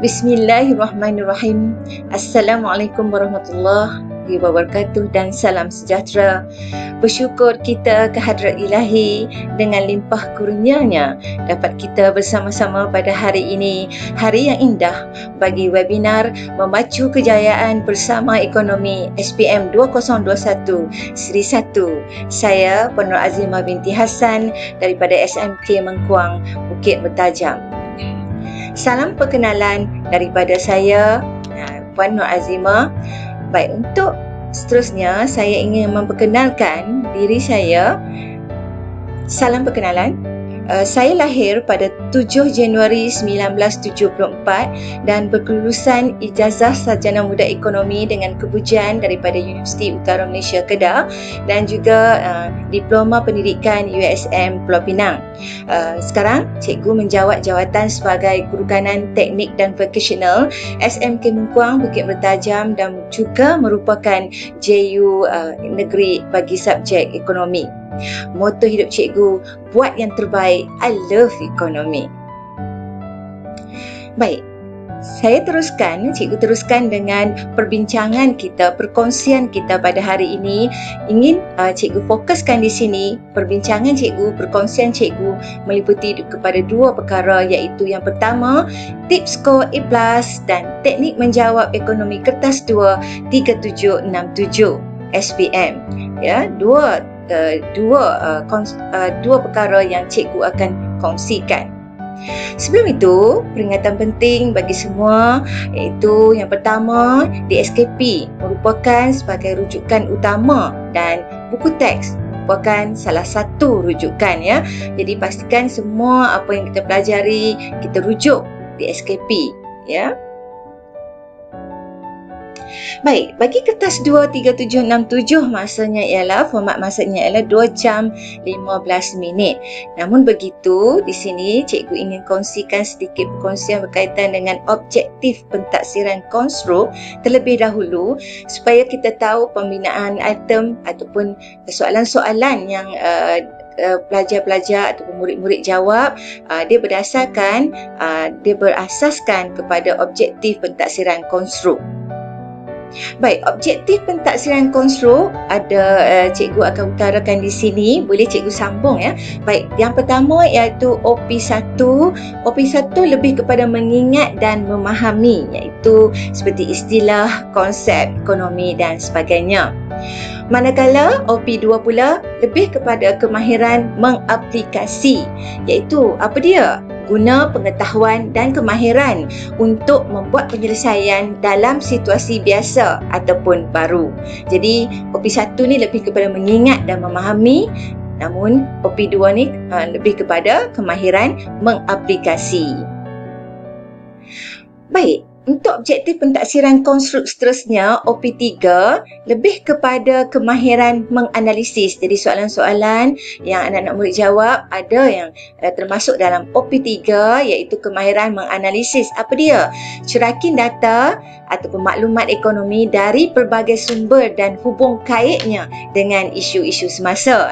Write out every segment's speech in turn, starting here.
Bismillahirrahmanirrahim. Assalamualaikum warahmatullahi wabarakatuh dan salam sejahtera. Bersyukur kita kehadrat Ilahi dengan limpah kurnianya dapat kita bersama-sama pada hari ini, hari yang indah bagi webinar Memacu Kejayaan Bersama Ekonomi SPM 2021 Seri 1. Saya Puan Nur Azimah binti Hassan daripada SMK Mengkuang, Bukit Bertajam. Salam perkenalan daripada saya, Puan Nur Azimah. Baik, untuk seterusnya saya ingin memperkenalkan diri saya. Salam perkenalan. Saya lahir pada 7 Januari 1974 dan berkelulusan ijazah sarjana muda ekonomi dengan kepujian daripada Universiti Utara Malaysia Kedah dan juga diploma pendidikan USM Pulau Pinang. Sekarang cikgu menjawat jawatan sebagai Guru Kanan Teknik dan Vocational SMK Mengkuang, Bukit Bertajam dan juga merupakan JU negeri bagi subjek ekonomi. Moto hidup cikgu, buat yang terbaik, I love ekonomi. Baik, cikgu teruskan dengan perbincangan kita, perkongsian kita pada hari ini. Ingin cikgu fokuskan di sini, perbincangan cikgu, perkongsian cikgu meliputi kepada dua perkara, iaitu yang pertama, tips skor A+ dan teknik menjawab ekonomi kertas 2 3767 SPM. Ya, dua perkara yang cikgu akan kongsikan. Sebelum itu, peringatan penting bagi semua, iaitu yang pertama, DSKP merupakan sebagai rujukan utama dan buku teks merupakan salah satu rujukan, ya. Jadi pastikan semua apa yang kita pelajari kita rujuk DSKP, ya. Baik, bagi kertas 23767 format masanya ialah 2 jam 15 minit. Namun begitu, di sini cikgu ingin kongsikan sedikit perkongsian berkaitan dengan objektif pentaksiran konstruk terlebih dahulu supaya kita tahu pembinaan item ataupun soalan-soalan yang pelajar-pelajar ataupun murid-murid jawab, dia berasaskan kepada objektif pentaksiran konstruk. Baik, objektif pentaksiran konstruk ada cikgu akan utarakan di sini. Boleh cikgu sambung, ya. Baik, yang pertama iaitu OP1. OP1 lebih kepada mengingat dan memahami, iaitu seperti istilah, konsep, ekonomi dan sebagainya. Manakala OP2 pula lebih kepada kemahiran mengaplikasi, iaitu apa dia? Guna pengetahuan dan kemahiran untuk membuat penyelesaian dalam situasi biasa ataupun baru. Jadi OP1 ni lebih kepada mengingat dan memahami, namun OP2 ni lebih kepada kemahiran mengaplikasi. Baik, untuk objektif pentaksiran konstruk seterusnya, OP3 lebih kepada kemahiran menganalisis. Jadi soalan-soalan yang anak-anak murid jawab ada yang termasuk dalam OP3, iaitu kemahiran menganalisis. Apa dia? Cerakin data ataupun maklumat ekonomi dari pelbagai sumber dan hubung kaitnya dengan isu-isu semasa.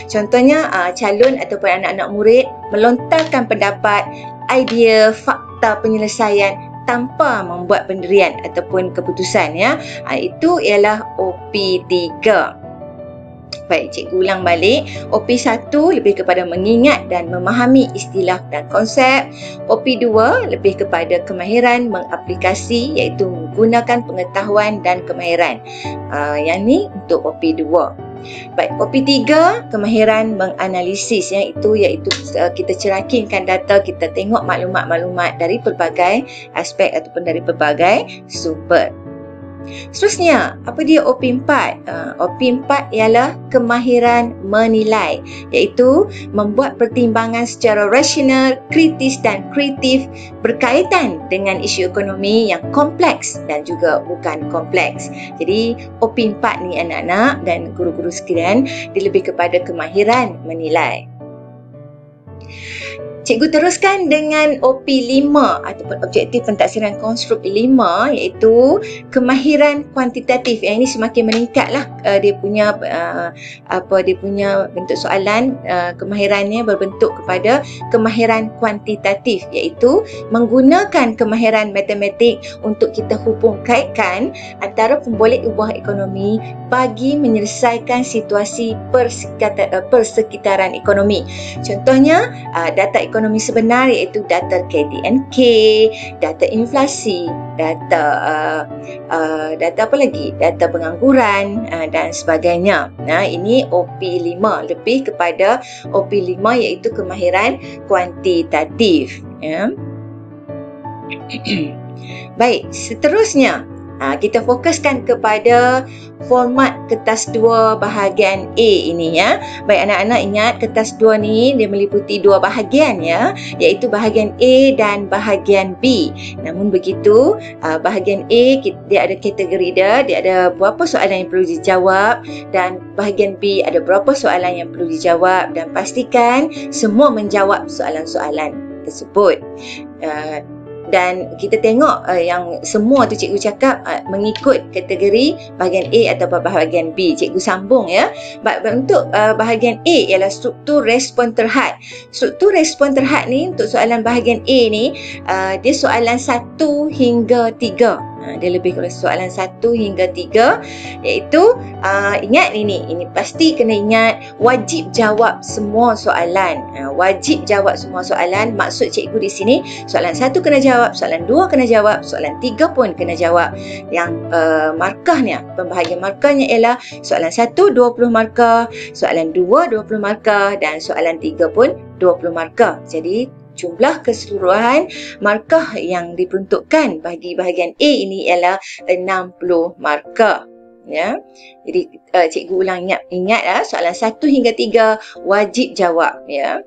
Contohnya, calon ataupun anak-anak murid melontarkan pendapat, idea, fakta penyelesaian tanpa membuat pendirian ataupun keputusan, ya. Itu ialah OP3. Baik, cikgu ulang balik. OP1 lebih kepada mengingat dan memahami istilah dan konsep. OP2 lebih kepada kemahiran mengaplikasi, iaitu menggunakan pengetahuan dan kemahiran. Yang ni untuk OP2. Baik, OP3 kemahiran menganalisis, iaitu kita cerakinkan data, kita tengok maklumat-maklumat dari pelbagai aspek ataupun dari pelbagai sumber. Seterusnya, apa dia OP4? OP4 ialah kemahiran menilai, iaitu membuat pertimbangan secara rasional, kritis dan kreatif berkaitan dengan isu ekonomi yang kompleks dan juga bukan kompleks. Jadi OP4 ni anak-anak dan guru-guru sekalian, dia lebih kepada kemahiran menilai. Cikgu teruskan dengan OP5 ataupun objektif pentaksiran konstruk 5, iaitu kemahiran kuantitatif. Yang ini semakin meningkatlah dia punya bentuk soalan, kemahirannya berbentuk kepada kemahiran kuantitatif, iaitu menggunakan kemahiran matematik untuk kita hubung kaitkan antara pemboleh ubah ekonomi bagi menyelesaikan situasi persekitaran ekonomi. Contohnya data ekonomi sebenar, iaitu data KDNK, data inflasi, data apa lagi, data pengangguran dan sebagainya. Nah, ini OP5, lebih kepada OP5 iaitu kemahiran kuantitatif, ya. Baik, seterusnya kita fokuskan kepada format kertas 2 bahagian A ini, ya. Baik anak-anak, ingat kertas 2 ni dia meliputi 2 bahagian, ya, iaitu bahagian A dan bahagian B. Namun begitu, bahagian A dia ada kategori dia ada berapa soalan yang perlu dijawab, dan bahagian B ada berapa soalan yang perlu dijawab, dan pastikan semua menjawab soalan-soalan tersebut. Dan kita tengok yang semua tu cikgu cakap mengikut kategori bahagian A atau bahagian B. Cikgu sambung, ya. Untuk bahagian A ialah struktur respon terhad. Struktur respon terhad ni untuk soalan bahagian A ni, dia soalan 1 hingga 3. Dia lebih kepada soalan 1 hingga 3, iaitu ingat ini pasti kena ingat, wajib jawab semua soalan. Wajib jawab semua soalan. Maksud cikgu di sini, soalan 1 kena jawab, soalan 2 kena jawab, soalan 3 pun kena jawab. Yang markahnya, pembahagian markahnya ialah soalan 1 20 markah, soalan 2 20 markah, dan soalan 3 pun 20 markah. Jadi jumlah keseluruhan markah yang diperuntukkan bagi bahagian A ini ialah 60 markah, ya. Jadi cikgu ulang, ingat soalan 1 hingga 3 wajib jawab, ya.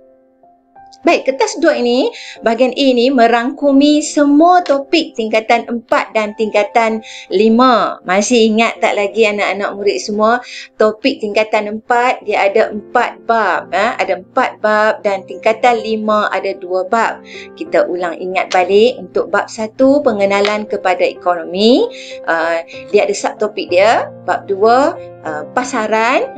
Baik, kertas 2 ini, bahagian A ini merangkumi semua topik tingkatan 4 dan tingkatan 5. Masih ingat tak lagi anak-anak murid semua? Topik tingkatan 4 dia ada 4 bab, ada 4 bab, dan tingkatan 5 ada 2 bab. Kita ulang ingat balik. Untuk bab 1, pengenalan kepada ekonomi, dia ada subtopik dia. Bab 2, pasaran,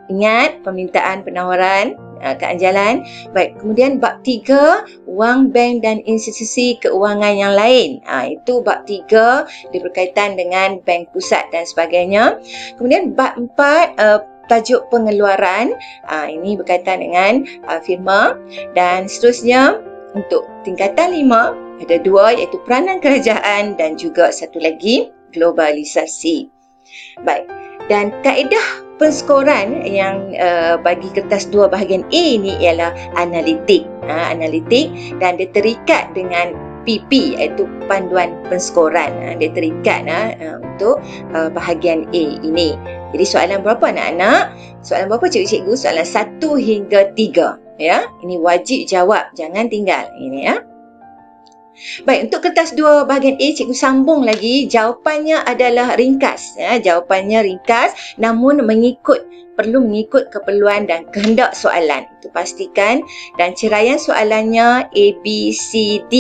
ingat permintaan penawaran, keanjalan. Baik, kemudian bab 3, wang bank dan institusi keuangan yang lain. Itu bab 3, dia berkaitan dengan bank pusat dan sebagainya. Kemudian bab 4, tajuk pengeluaran, ini berkaitan dengan firma, dan seterusnya. Untuk tingkatan 5 ada 2, iaitu peranan kerajaan dan juga satu lagi globalisasi. Baik, dan kaedah penskoran yang bagi kertas 2 bahagian A ni ialah analitik. Analitik, dan dia terikat dengan PP, iaitu panduan penskoran. Dia terikat untuk bahagian A ini. Jadi soalan berapa anak-anak? Soalan berapa cikgu-cikgu? Soalan 1 hingga 3, ya. Ini wajib jawab, jangan tinggal ini, ya. Baik, untuk kertas 2 bahagian A, cikgu sambung lagi. Jawapannya adalah ringkas, ya. Jawapannya ringkas, namun perlu mengikut keperluan dan kehendak soalan. Itu pastikan. Dan ceraian soalannya A, B, C, D.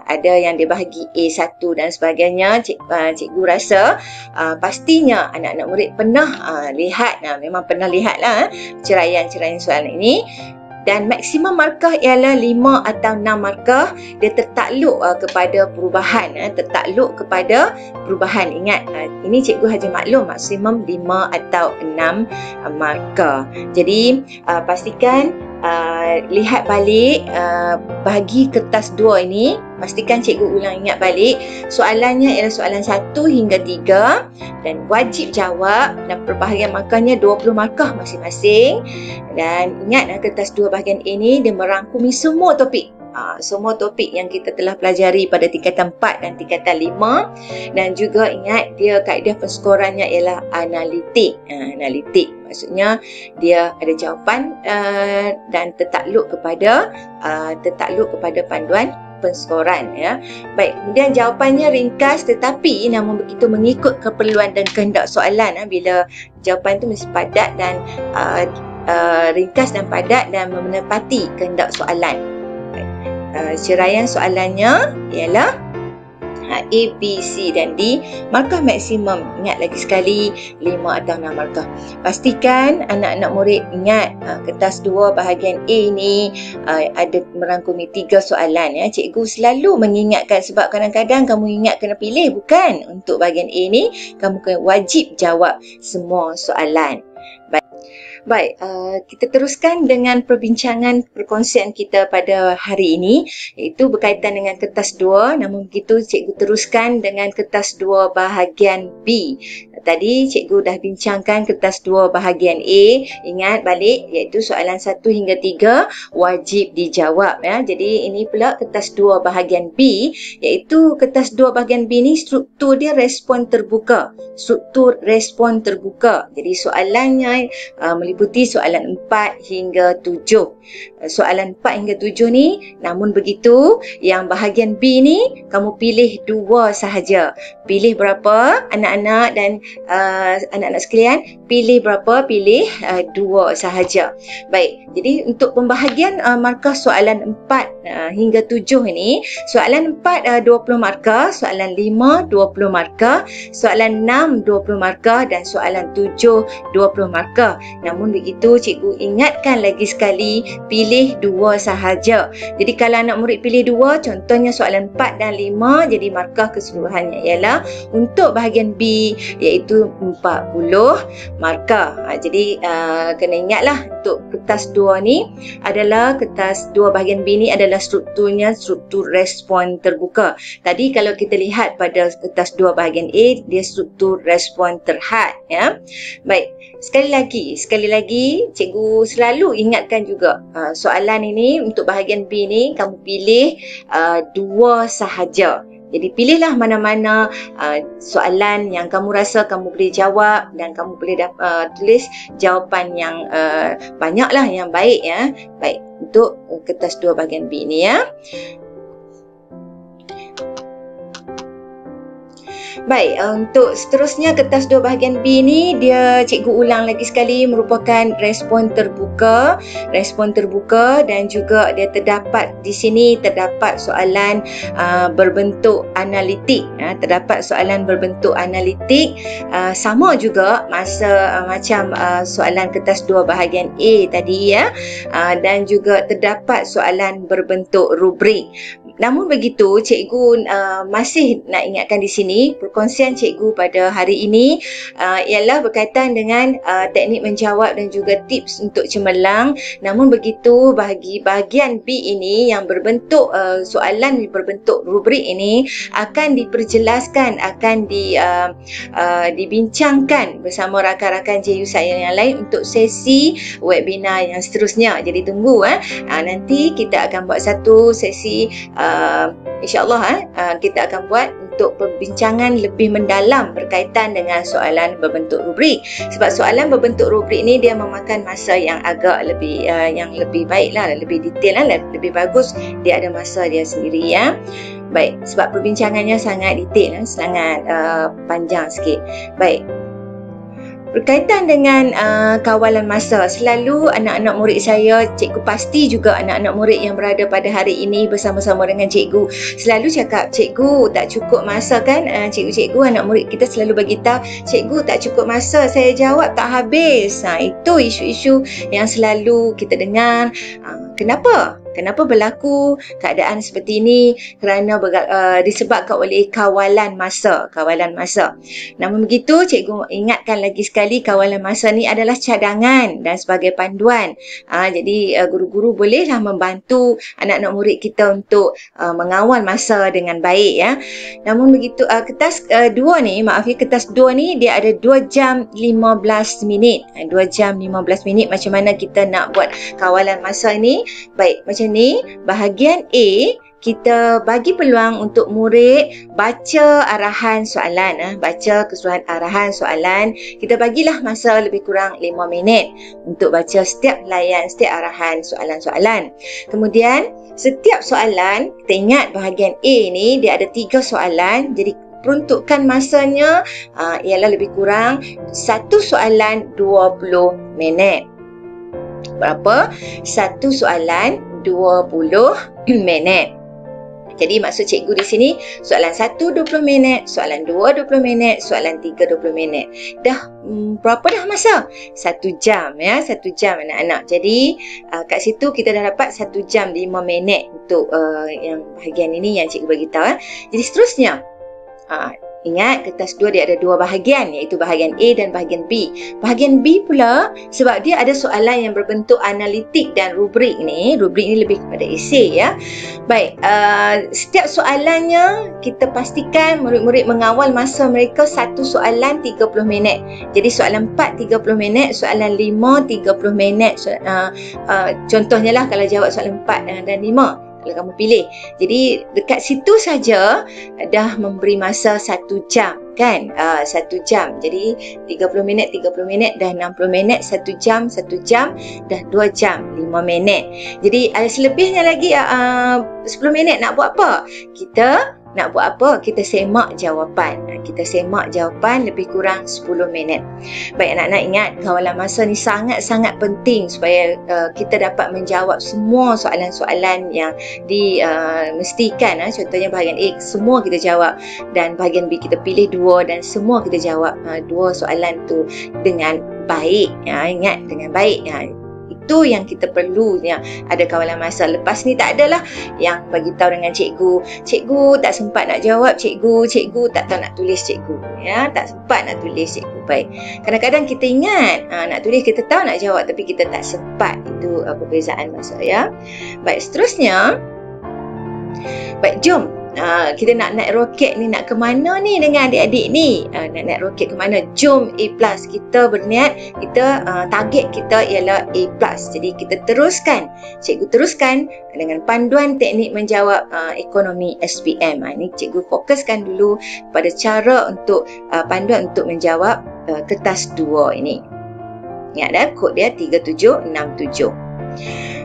Ada yang dibahagi A1 dan sebagainya. Cikgu rasa pastinya anak-anak murid pernah lihat, memang pernah lihatlah ceraian-ceraian soalan ini. Dan maksimum markah ialah 5 atau 6 markah. Dia tertakluk kepada perubahan. Tertakluk kepada perubahan. Ingat, ini cikgu hanya maklum maksimum 5 atau 6 markah. Jadi pastikan lihat balik bagi kertas 2 ini. Pastikan cikgu ulang ingat balik. Soalannya ialah soalan 1 hingga 3 dan wajib jawab, dan perbahagian markahnya 20 markah masing-masing. Dan ingat, kertas 2 bahagian ini dia merangkumi semua topik. Semua topik yang kita telah pelajari pada tingkatan 4 dan tingkatan 5. Dan juga ingat, dia kaedah penskorannya ialah analitik. Analitik maksudnya dia ada jawapan dan tertakluk kepada panduan penskoran, ya. Baik, kemudian jawapannya ringkas tetapi namun begitu mengikut keperluan dan kehendak soalan. Bila jawapan itu mesti padat dan ringkas dan padat dan menepati kehendak soalan. ceraian soalannya ialah A, B, C dan D. Markah maksimum, ingat lagi sekali, 5 atau 6 markah. Pastikan anak-anak murid ingat kertas 2 bahagian A ni ada merangkumi 3 soalan. Ya. Cikgu selalu mengingatkan sebab kadang-kadang kamu ingat kena pilih, bukan. Untuk bahagian A ni, kamu kena wajib jawab semua soalan. Baik, kita teruskan dengan perbincangan perkongsian kita pada hari ini, iaitu berkaitan dengan kertas 2. Namun begitu, cikgu teruskan dengan kertas 2 bahagian B. Tadi cikgu dah bincangkan kertas 2 bahagian A. Ingat balik, iaitu soalan 1 hingga 3 wajib dijawab. Ya. Jadi ini pula kertas 2 bahagian B, iaitu kertas 2 bahagian B ni struktur dia respon terbuka. Struktur respon terbuka. Jadi soalannya meliputi soalan 4 hingga 7. Soalan 4 hingga 7 ni, namun begitu, yang bahagian B ni, kamu pilih 2 sahaja. Pilih berapa anak-anak dan anak-anak sekalian? Pilih berapa? Pilih 2 sahaja. Baik, jadi untuk pembahagian markah soalan 4 hingga 7 ini, soalan 4 20 markah, soalan 5 20 markah, soalan 6 20 markah dan soalan 7 20 markah. Namun begitu, cikgu ingatkan lagi sekali, pilih 2 sahaja. Jadi kalau anak murid pilih 2, contohnya soalan 4 dan 5, jadi markah keseluruhannya ialah untuk bahagian B iaitu 40 markah. Jadi kena ingatlah untuk kertas 2 ni adalah kertas 2 bahagian B ni adalah strukturnya struktur respon terbuka. Tadi kalau kita lihat pada kertas 2 bahagian A, dia struktur respon terhad. Ya. Baik, sekali lagi cikgu selalu ingatkan juga soalan ini untuk bahagian B ni kamu pilih 2 sahaja. Jadi pilihlah mana-mana soalan yang kamu rasa kamu boleh jawab dan kamu boleh tulis jawapan yang banyaklah, yang baik. Ya. Baik, untuk kertas 2 bahagian B ni. Ya. Baik, untuk seterusnya kertas 2 bahagian B ni, dia cikgu ulang lagi sekali merupakan respon terbuka. Respon terbuka dan juga dia terdapat di sini terdapat soalan berbentuk analitik. Terdapat soalan berbentuk analitik. Sama juga macam soalan kertas 2 bahagian A tadi. Ya. Dan juga terdapat soalan berbentuk rubrik. Namun begitu, cikgu masih nak ingatkan di sini, perkongsian cikgu pada hari ini ialah berkaitan dengan teknik menjawab dan juga tips untuk cemerlang. Namun begitu, bagi bahagian B ini yang berbentuk soalan berbentuk rubrik ini akan diperjelaskan, akan dibincangkan bersama rakan-rakan JU saya yang lain untuk sesi webinar yang seterusnya. Jadi tunggu nanti kita akan buat satu sesi InsyaAllah kita akan buat untuk perbincangan lebih mendalam berkaitan dengan soalan berbentuk rubrik. Sebab soalan berbentuk rubrik ni dia memakan masa yang agak lebih baik lah, lebih detail lah, lebih bagus. Dia ada masa dia sendiri. Ya. Baik, sebab perbincangannya sangat detail, sangat panjang sikit. Baik. Berkaitan dengan kawalan masa, selalu anak-anak murid saya, cikgu pasti juga anak-anak murid yang berada pada hari ini bersama-sama dengan cikgu, selalu cakap, cikgu tak cukup masa kan? Cikgu-cikgu, anak murid kita selalu bagi tahu, cikgu tak cukup masa, saya jawab tak habis. Itu isu-isu yang selalu kita dengar. Kenapa? Kenapa berlaku keadaan seperti ini? Kerana disebabkan oleh kawalan masa. Namun begitu, cikgu ingatkan lagi sekali, kawalan masa ni adalah cadangan dan sebagai panduan. Jadi guru-guru bolehlah membantu anak-anak murid kita untuk mengawal masa dengan baik. Ya. Namun begitu, kertas 2 ni, kertas 2 ni dia ada 2 jam 15 minit. 2 jam 15 minit. Macam mana kita nak buat kawalan masa ni? Baik, macam ni, bahagian A kita bagi peluang untuk murid baca arahan soalan, baca keseluruhan arahan soalan. Kita bagilah masa lebih kurang 5 minit untuk baca setiap arahan soalan-soalan. Kemudian setiap soalan, kita ingat bahagian A ni dia ada 3 soalan. Jadi peruntukan masanya ialah lebih kurang 1 soalan 20 minit. Berapa? 1 soalan 20 minit. Jadi maksud cikgu di sini, soalan 1 20 minit, soalan 2 20 minit, soalan 3 20 minit. Dah berapa dah masa? 1 jam ya, 1 jam anak-anak. Jadi kat situ kita dah dapat 1 jam 5 minit untuk yang bahagian ini yang cikgu bagi tahu. Jadi seterusnya, ingat kertas 2 dia ada 2 bahagian, iaitu bahagian A dan bahagian B. Bahagian B pula, sebab dia ada soalan yang berbentuk analitik dan rubrik ni. Rubrik ni lebih kepada esei ya. Baik, setiap soalannya kita pastikan murid-murid mengawal masa mereka satu soalan 30 minit. Jadi soalan 4 30 minit, soalan 5 30 minit. Contohnya lah kalau jawab soalan 4 dan 5. Kalau kamu pilih. Jadi dekat situ saja dah memberi masa 1 jam kan? 1 jam. Jadi 30 minit dah 60 minit, 1 jam dah 2 jam 5 minit. Jadi selebihnya lagi 10 minit nak buat apa? Kita semak jawapan. Kita semak jawapan lebih kurang 10 minit. Baik anak-anak, ingat kawalan masa ni sangat-sangat penting supaya kita dapat menjawab semua soalan-soalan yang dimestikan. Contohnya bahagian A semua kita jawab, dan bahagian B kita pilih 2 dan semua kita jawab 2 soalan tu dengan baik. Ingat, dengan baik. Itu yang kita perlu ada kawalan masa. Lepas ni tak adalah yang bagi tahu dengan cikgu tak sempat nak jawab, cikgu tak tahu nak tulis, cikgu tak sempat nak tulis, cikgu. Baik, kadang-kadang kita ingat nak tulis, kita tahu nak jawab tapi kita tak sempat. Itu perbezaan masa ya. Baik, seterusnya, baik, jom kita nak naik roket ni, nak ke mana ni dengan adik-adik ni? Nak naik roket ke mana? Jom A+. Kita berniat, kita target kita ialah A+. Jadi kita teruskan, cikgu teruskan dengan panduan teknik menjawab ekonomi SPM. Ini cikgu fokuskan dulu pada cara untuk panduan untuk menjawab kertas 2 ini. Ingat dah, kod dia 3767.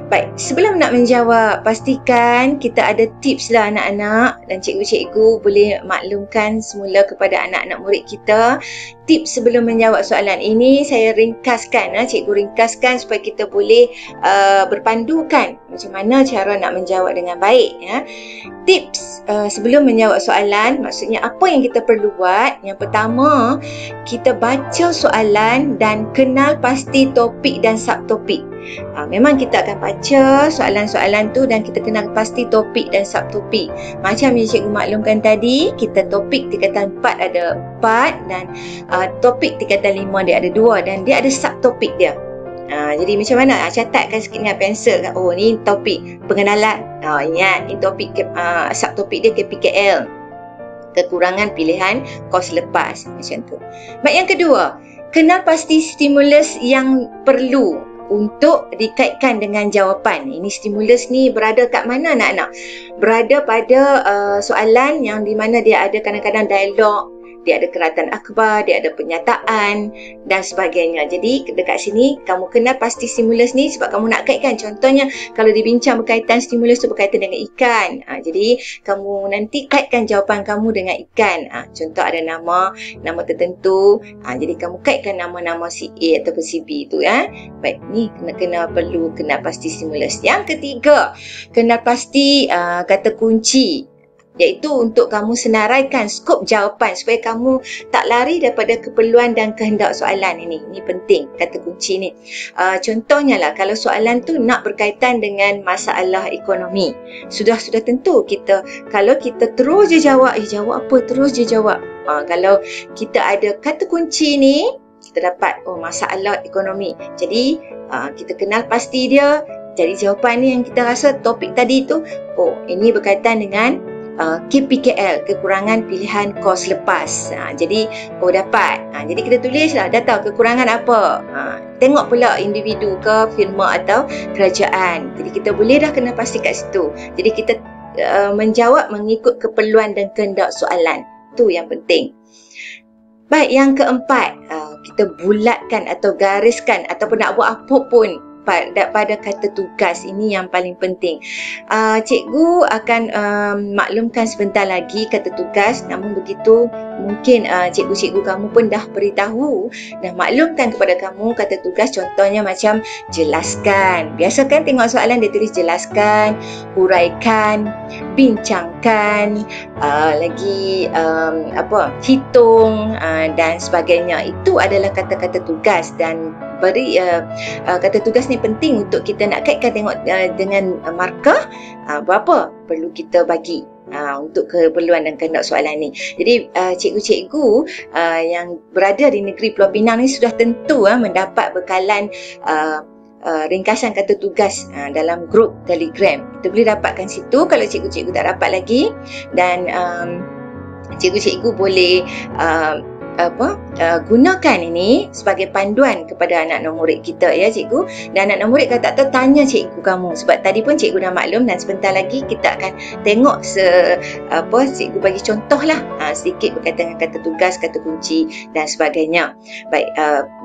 Baik, sebelum nak menjawab, pastikan kita ada tips lah anak-anak, dan cikgu-cikgu boleh maklumkan semula kepada anak-anak murid kita. Tips sebelum menjawab soalan ini saya ringkaskan, cikgu ringkaskan supaya kita boleh berpandukan macam mana cara nak menjawab dengan baik. Tips sebelum menjawab soalan, maksudnya apa yang kita perlu buat? Yang pertama, kita baca soalan dan kenal pasti topik dan subtopik. Memang kita akan baca soalan-soalan tu dan kita kenal pasti topik dan subtopik. Macam yang cikgu maklumkan tadi, kita topik tingkatan 4 ada 4 dan topik tingkatan 5 dia ada 2 dan dia ada subtopik dia. Jadi macam mana? Catatkan sikit dengan pensel. Oh, ni topik pengenalan. Ingat, ni topik subtopik dia KPKL. Kekurangan pilihan kos lepas. Macam tu. Baik, yang kedua, kenal pasti stimulus yang perlu untuk dikaitkan dengan jawapan. Ini stimulus ni berada kat mana anak-anak? Berada pada soalan yang di mana dia ada kadang-kadang dialog, dia ada keratan akhbar, dia ada pernyataan dan sebagainya. Jadi dekat sini kamu kenal pasti stimulus ni sebab kamu nak kaitkan. Contohnya kalau dibincang berkaitan, stimulus tu berkaitan dengan ikan. Jadi kamu nanti kaitkan jawapan kamu dengan ikan. Contoh ada nama tertentu. Jadi kamu kaitkan nama-nama si A ataupun si B tu ya. Baik, ni perlu kenal pasti stimulus. Yang ketiga, kenal pasti kata kunci, iaitu untuk kamu senaraikan skop jawapan supaya kamu tak lari daripada keperluan dan kehendak soalan ini. Ini penting, kata kunci ni. Contohnya lah, kalau soalan tu nak berkaitan dengan masalah ekonomi, sudah tentu kalau kita terus je jawab, jawab apa, terus je jawab. Kalau kita ada kata kunci ni, kita dapat masalah ekonomi. Jadi kita kenal pasti dia. Jadi jawapan ni yang kita rasa topik tadi tu, ini berkaitan dengan KPKL, kekurangan pilihan kos lepas. Jadi dapat. Jadi kita tulislah, dah tahu kekurangan apa. Tengok pula individu ke firma atau kerajaan. Jadi kita boleh dah kena pasti kat situ. Jadi kita menjawab mengikut keperluan dan kehendak soalan. Itu yang penting. Baik, yang keempat, kita bulatkan atau gariskan ataupun nak buat apa pun pada kata tugas. Ini yang paling penting. Cikgu akan maklumkan sebentar lagi kata tugas, namun begitu mungkin cikgu-cikgu kamu pun dah beritahu, dah maklumkan kepada kamu kata tugas. Contohnya macam jelaskan. Biasa kan tengok soalan dia tulis jelaskan, huraikan, bincangkan, lagi hitung dan sebagainya. Itu adalah kata-kata tugas, dan beri kata tugas ni penting untuk kita nak kaitkan tengok dengan markah berapa perlu kita bagi untuk keperluan dan kehendak soalan ni. Jadi cikgu-cikgu yang berada di negeri Pulau Pinang ni sudah tentu mendapat bekalan ringkasan kata tugas dalam grup Telegram. Kita boleh dapatkan situ kalau cikgu-cikgu tak dapat lagi, dan cikgu-cikgu boleh gunakan ini sebagai panduan kepada anak-anak murid kita, ya cikgu. Dan anak-anak murid kalau tak tahu, tanya cikgu kamu, sebab tadi pun cikgu dah maklum, dan sebentar lagi kita akan tengok cikgu bagi contoh lah sedikit berkaitan dengan kata tugas, kata kunci dan sebagainya. Baik,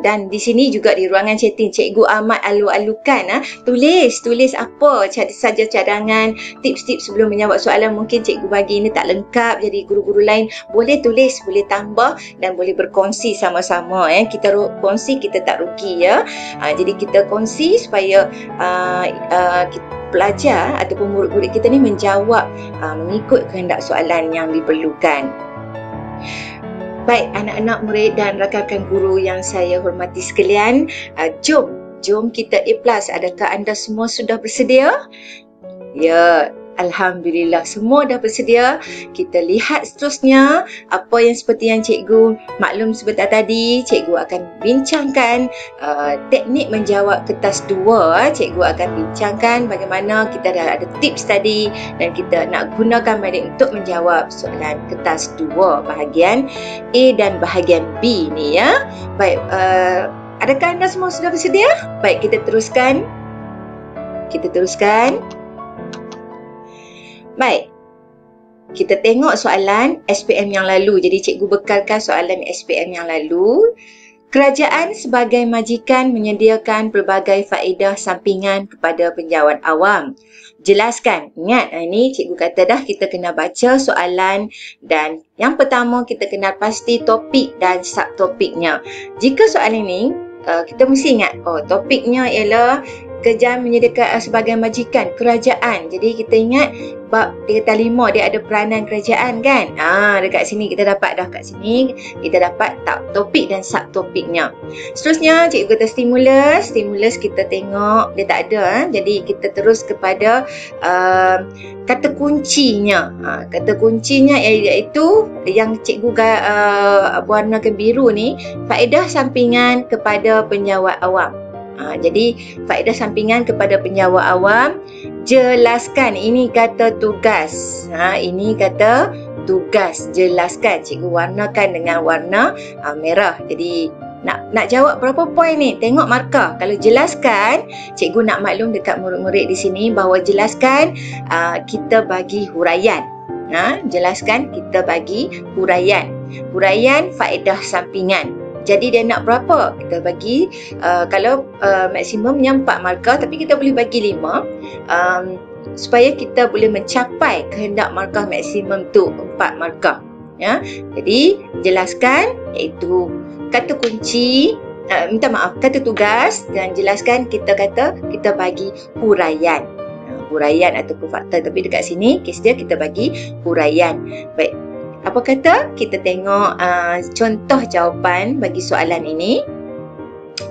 dan di sini juga di ruangan chatting cikgu amat alu-alukan tulis apa saja cadangan, tips-tips sebelum menjawab soalan. Mungkin cikgu bagi ini tak lengkap, jadi guru-guru lain boleh tulis, boleh tambah dan boleh berkongsi sama-sama. Kita kongsi, kita tak rugi, ya. Jadi kita kongsi supaya pelajar ataupun murid-murid kita ni menjawab mengikut kehendak soalan yang diperlukan. Baik, anak-anak murid dan rakan-rakan guru yang saya hormati sekalian, jom kita A+. Adakah anda semua sudah bersedia? Ya, alhamdulillah semua dah bersedia. Kita lihat seterusnya apa yang seperti yang cikgu maklum sebentar tadi. Cikgu akan bincangkan teknik menjawab kertas 2. Cikgu akan bincangkan bagaimana kita dah ada tips tadi dan kita nak gunakan balik untuk menjawab soalan kertas 2 bahagian A dan bahagian B ni, ya. Baik, adakah anda semua sudah bersedia? Baik, kita teruskan. Baik, kita tengok soalan SPM yang lalu. Jadi cikgu bekalkan soalan SPM yang lalu. Kerajaan sebagai majikan menyediakan pelbagai faedah sampingan kepada penjawat awam. Jelaskan. Ingat, ini cikgu kata dah kita kena baca soalan, dan yang pertama kita kena pasti topik dan subtopiknya. Jika soalan ini kita mesti ingat, topiknya ialah kerajaan menyediakan sebagai majikan kerajaan. Jadi kita ingat bab 3 dia ada peranan kerajaan, kan? Dekat sini kita dapat dah, kat sini kita dapat topik dan subtopiknya. Seterusnya cikgu kata stimulus. Stimulus kita tengok dia tak ada, jadi kita terus kepada kata kuncinya. Kata kuncinya iaitu yang cikgu warnakan biru ni, faedah sampingan kepada penjawat awam. Jadi faedah sampingan kepada penjawat awam, jelaskan. Ini kata tugas. Ini kata tugas, jelaskan. Cikgu warnakan dengan warna merah. Jadi nak jawab berapa poin ni? Tengok markah. Kalau jelaskan, cikgu nak maklum dekat murid-murid di sini bahawa jelaskan kita bagi huraian. Jelaskan kita bagi huraian. Huraian faedah sampingan. Jadi dia nak berapa? Kita bagi, kalau maksimumnya 4 markah, tapi kita boleh bagi 5 supaya kita boleh mencapai kehendak markah maksimum tu 4 markah. Ya? Jadi jelaskan iaitu kata kunci, kata tugas, dan jelaskan kita bagi huraian. Huraian ataupun fakta, tapi dekat sini kes dia kita bagi huraian. Baik. Apa kata? Kita tengok contoh jawapan bagi soalan ini.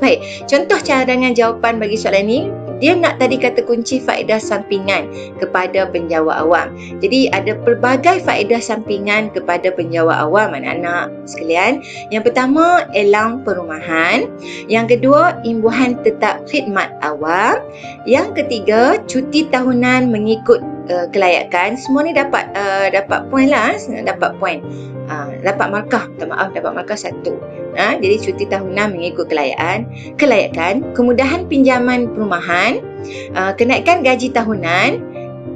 Baik, contoh cadangan jawapan bagi soalan ini. Dia nak tadi kata kunci faedah sampingan kepada penjawat awam. Jadi ada pelbagai faedah sampingan kepada penjawat awam, anak-anak sekalian. Yang pertama, elang perumahan. Yang kedua, imbuhan tetap khidmat awam. Yang ketiga, cuti tahunan mengikut kelayakan. Semua ni dapat poin lah. Dapat poin. Dapat markah. Dapat markah 1. Jadi cuti tahunan mengikut kelayakan, kemudahan pinjaman perumahan, kenaikan gaji tahunan,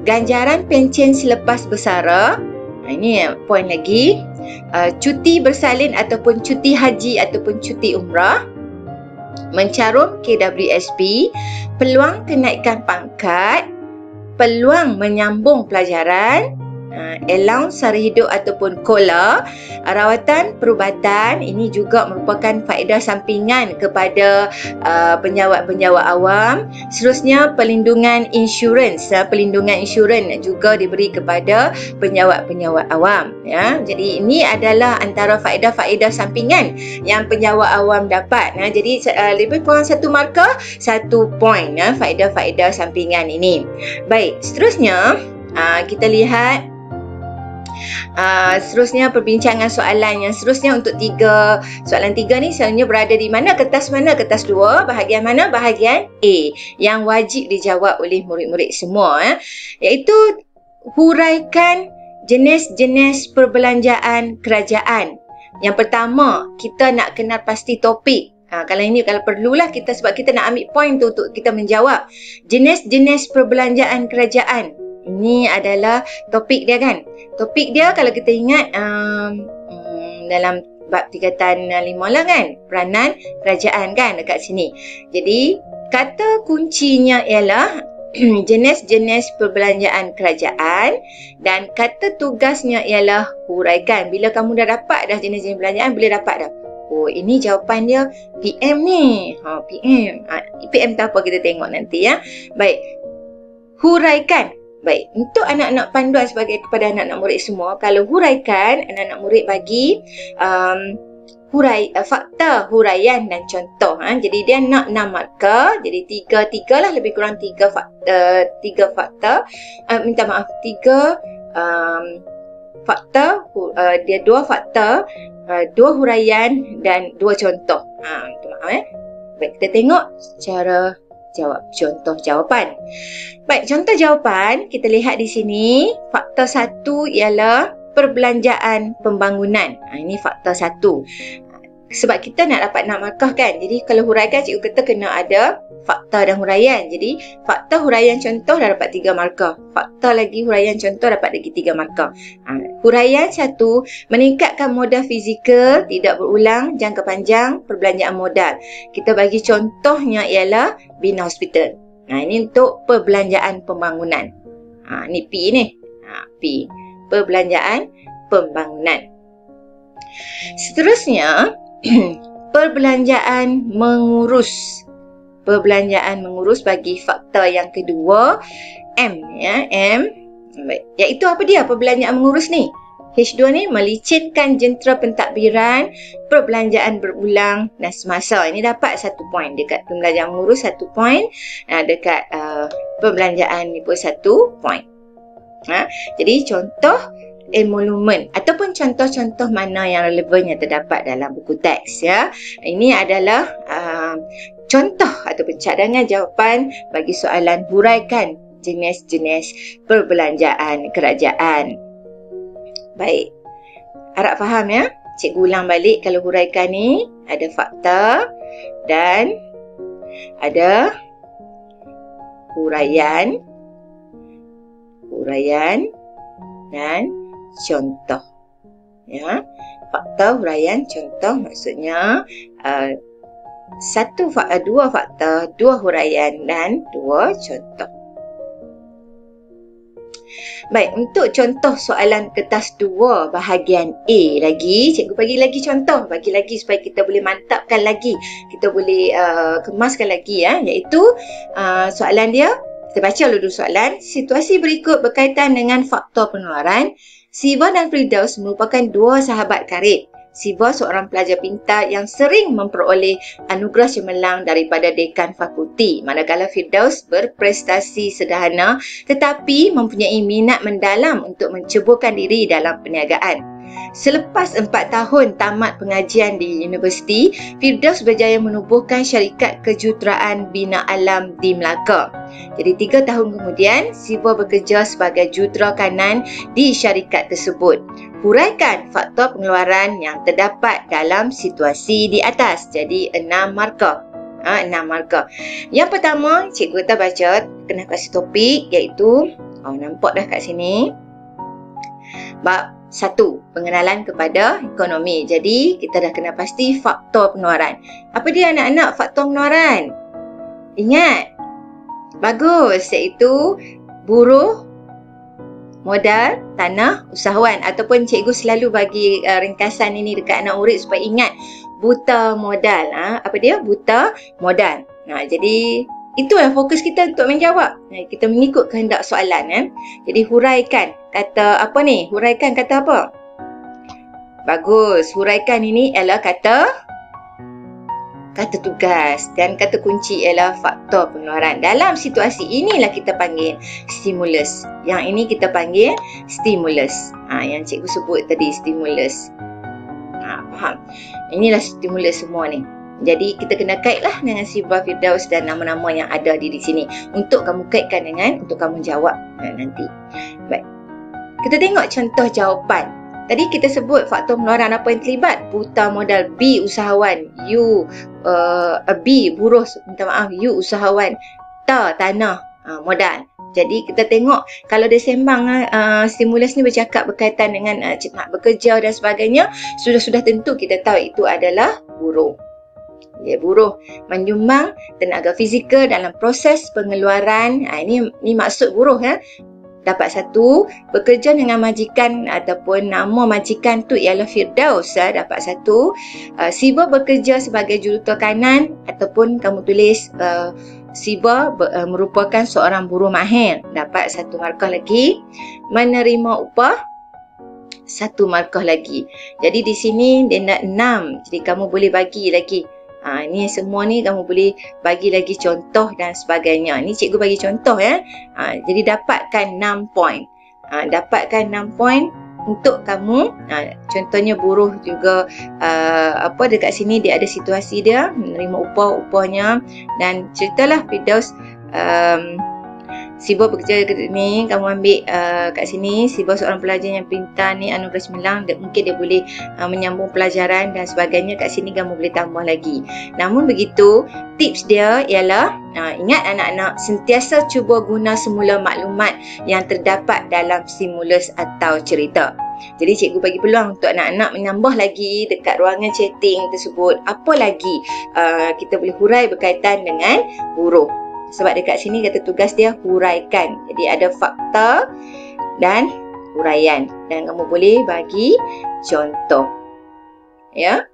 ganjaran pencen selepas bersara. Ini poin lagi. Cuti bersalin ataupun cuti haji ataupun cuti umrah. mencarum KWSP, peluang kenaikan pangkat, peluang menyambung pelajaran, allowance sara hidup ataupun KOLA, rawatan perubatan. Ini juga merupakan faedah sampingan kepada penjawat-penjawat awam. Seterusnya pelindungan insurans, pelindungan insurans juga diberi kepada penjawat-penjawat awam, ya. Jadi ini adalah antara faedah-faedah sampingan yang penjawat awam dapat. Jadi lebih kurang 1 markah, 1 poin, faedah-faedah sampingan ini. Baik, seterusnya kita lihat seterusnya perbincangan soalan yang seterusnya untuk soalan 3 ni selalunya berada di mana? Kertas 2, bahagian mana? Bahagian A yang wajib dijawab oleh murid-murid semua, iaitu huraikan jenis-jenis perbelanjaan kerajaan. Yang pertama, kita nak kenal pasti topik. Kalau perlulah kita, sebab kita nak ambil poin tu untuk kita menjawab. Jenis-jenis perbelanjaan kerajaan. Ini adalah topik dia, kan. Topik dia kalau kita ingat dalam bab tingkatan 5 lah, kan. Peranan kerajaan, kan, dekat sini. Jadi kata kuncinya ialah jenis-jenis perbelanjaan kerajaan dan kata tugasnya ialah huraikan. Bila kamu dah dapat dah jenis-jenis perbelanjaan, boleh dapat dah. Oh, ini jawapan dia PM ni. PM. PM tu apa kita tengok nanti, ya. Baik. Huraikan. Baik, untuk anak-anak panduan kepada anak-anak murid semua, kalau huraikan, anak-anak murid bagi fakta, huraian dan contoh. Jadi dia nak 6 markah. Jadi 3 lah, lebih kurang 3 fakta. 3 fakta. Dia 2 fakta, 2 huraian dan 2 contoh. Minta maaf. Baik, kita tengok cara jawab contoh jawapan. Baik, contoh jawapan kita lihat di sini. Fakta 1 ialah perbelanjaan pembangunan. Ini fakta 1. Sebab kita nak dapat 6 markah, kan. Jadi kalau huraikan, cikgu kata kena ada fakta dan huraian. Jadi fakta, huraian, contoh dah dapat 3 markah. Fakta lagi, huraian, contoh dapat lagi 3 markah. Huraian 1, meningkatkan modal fizikal, tidak berulang, jangka panjang, perbelanjaan modal. Kita bagi contohnya ialah bina hospital. Ini untuk perbelanjaan pembangunan. Ni P ni. P. Perbelanjaan pembangunan. Seterusnya, perbelanjaan mengurus. Perbelanjaan mengurus bagi fakta yang kedua, M, ya, M. Baik. Iaitu apa dia perbelanjaan mengurus ni? H2 ni melicinkan jentera pentadbiran, perbelanjaan berulang dan semasa. Ini dapat 1 poin dekat perbelanjaan mengurus, 1 poin. Dekat perbelanjaan ni pun 1 poin. Jadi contoh emolumen ataupun contoh-contoh mana yang relevan yang terdapat dalam buku teks, ya. Ini adalah contoh ataupun cadangan jawapan bagi soalan huraikan jenis-jenis perbelanjaan kerajaan. Baik, harap faham, ya. Cikgu ulang balik. Kalau huraikan ni ada fakta dan ada huraian dan contoh, ya. Fakta, huraian, contoh maksudnya 2 fakta, 2 huraian dan 2 contoh. Baik, untuk contoh soalan kertas 2 bahagian A lagi, cikgu bagi lagi contoh, bagi lagi supaya kita boleh mantapkan lagi, kita boleh kemaskan lagi, ya. Iaitu soalan dia, kita baca dulu soalan. Situasi berikut berkaitan dengan faktor penularan. Siva dan Firdaus merupakan 2 sahabat karib. Siva seorang pelajar pintar yang sering memperoleh anugerah cemerlang daripada dekan fakulti, manakala Firdaus berprestasi sederhana tetapi mempunyai minat mendalam untuk menceburkan diri dalam perniagaan. Selepas 4 tahun tamat pengajian di universiti, Firdaus berjaya menubuhkan syarikat kejuruteraan bina alam di Melaka. Jadi 3 tahun kemudian, Siva bekerja sebagai jurutera kanan di syarikat tersebut. Huraikan faktor pengeluaran yang terdapat dalam situasi di atas. Jadi 6 markah. 6 markah. Yang pertama, cikgu kita baca, kena kasih topik, iaitu nampak dah kat sini. Bab Satu, pengenalan kepada ekonomi. Jadi, kita dah kena pasti faktor pengeluaran. Apa dia anak-anak faktor pengeluaran? Ingat. Bagus. Iaitu buruh, modal, tanah, usahawan. Ataupun cikgu selalu bagi ringkasan ini dekat anak murid supaya ingat buta modal. Apa dia? Buta modal. Jadi, itulah fokus kita untuk menjawab. Kita mengikut kehendak soalan. Jadi huraikan kata apa ni? Huraikan kata apa? Bagus. Huraikan ini ialah kata tugas dan kata kunci ialah faktor pengeluaran. Dalam situasi inilah kita panggil stimulus. Yang ini kita panggil stimulus. Yang cikgu sebut tadi stimulus. Faham? Inilah stimulus semua ni. Jadi kita kena kaitlah dengan Siva, Firdaus dan nama-nama yang ada di sini untuk kamu kaitkan dengan untuk kamu jawab nanti. Baik. Kita tengok contoh jawapan. Tadi kita sebut faktor pengeluaran apa yang terlibat? Buta modal, B usahawan, U B buruh, minta maaf, U usahawan, tanah, modal. Jadi kita tengok kalau dia sembang stimulus ni bercakap berkaitan dengan nak bekerja dan sebagainya, sudah tentu kita tahu itu adalah buruh. Buruh menyumbang tenaga fizikal dalam proses pengeluaran. Ini maksud buruh. Dapat satu, bekerja dengan majikan ataupun nama majikan tu ialah Firdaus. Dapat satu. Siva bekerja sebagai jurutokanan ataupun kamu tulis Siva merupakan seorang buruh mahir. Dapat satu markah lagi. Menerima upah, satu markah lagi. Jadi di sini dia nak 6. Jadi kamu boleh bagi lagi. Ni semua ni kamu boleh bagi lagi contoh dan sebagainya. Ni cikgu bagi contoh jadi dapatkan 6 poin. Dapatkan 6 poin untuk kamu. Contohnya buruh juga dekat sini dia ada situasi dia menerima upahnya dan ceritalah Firdaus Siva bekerja ni, kamu ambil kat sini Siva seorang pelajar yang pintar ni, anugerah cemerlang, mungkin dia boleh menyambung pelajaran dan sebagainya. Kat sini kamu boleh tambah lagi. Namun begitu, tips dia ialah ingat anak-anak, sentiasa cuba guna semula maklumat yang terdapat dalam stimulus atau cerita. Jadi cikgu bagi peluang untuk anak-anak menambah lagi dekat ruangan chatting tersebut. Apa lagi kita boleh hurai berkaitan dengan buruh. Sebab dekat sini kata tugas dia huraikan. Jadi ada fakta dan huraian. Dan kamu boleh bagi contoh. Ya.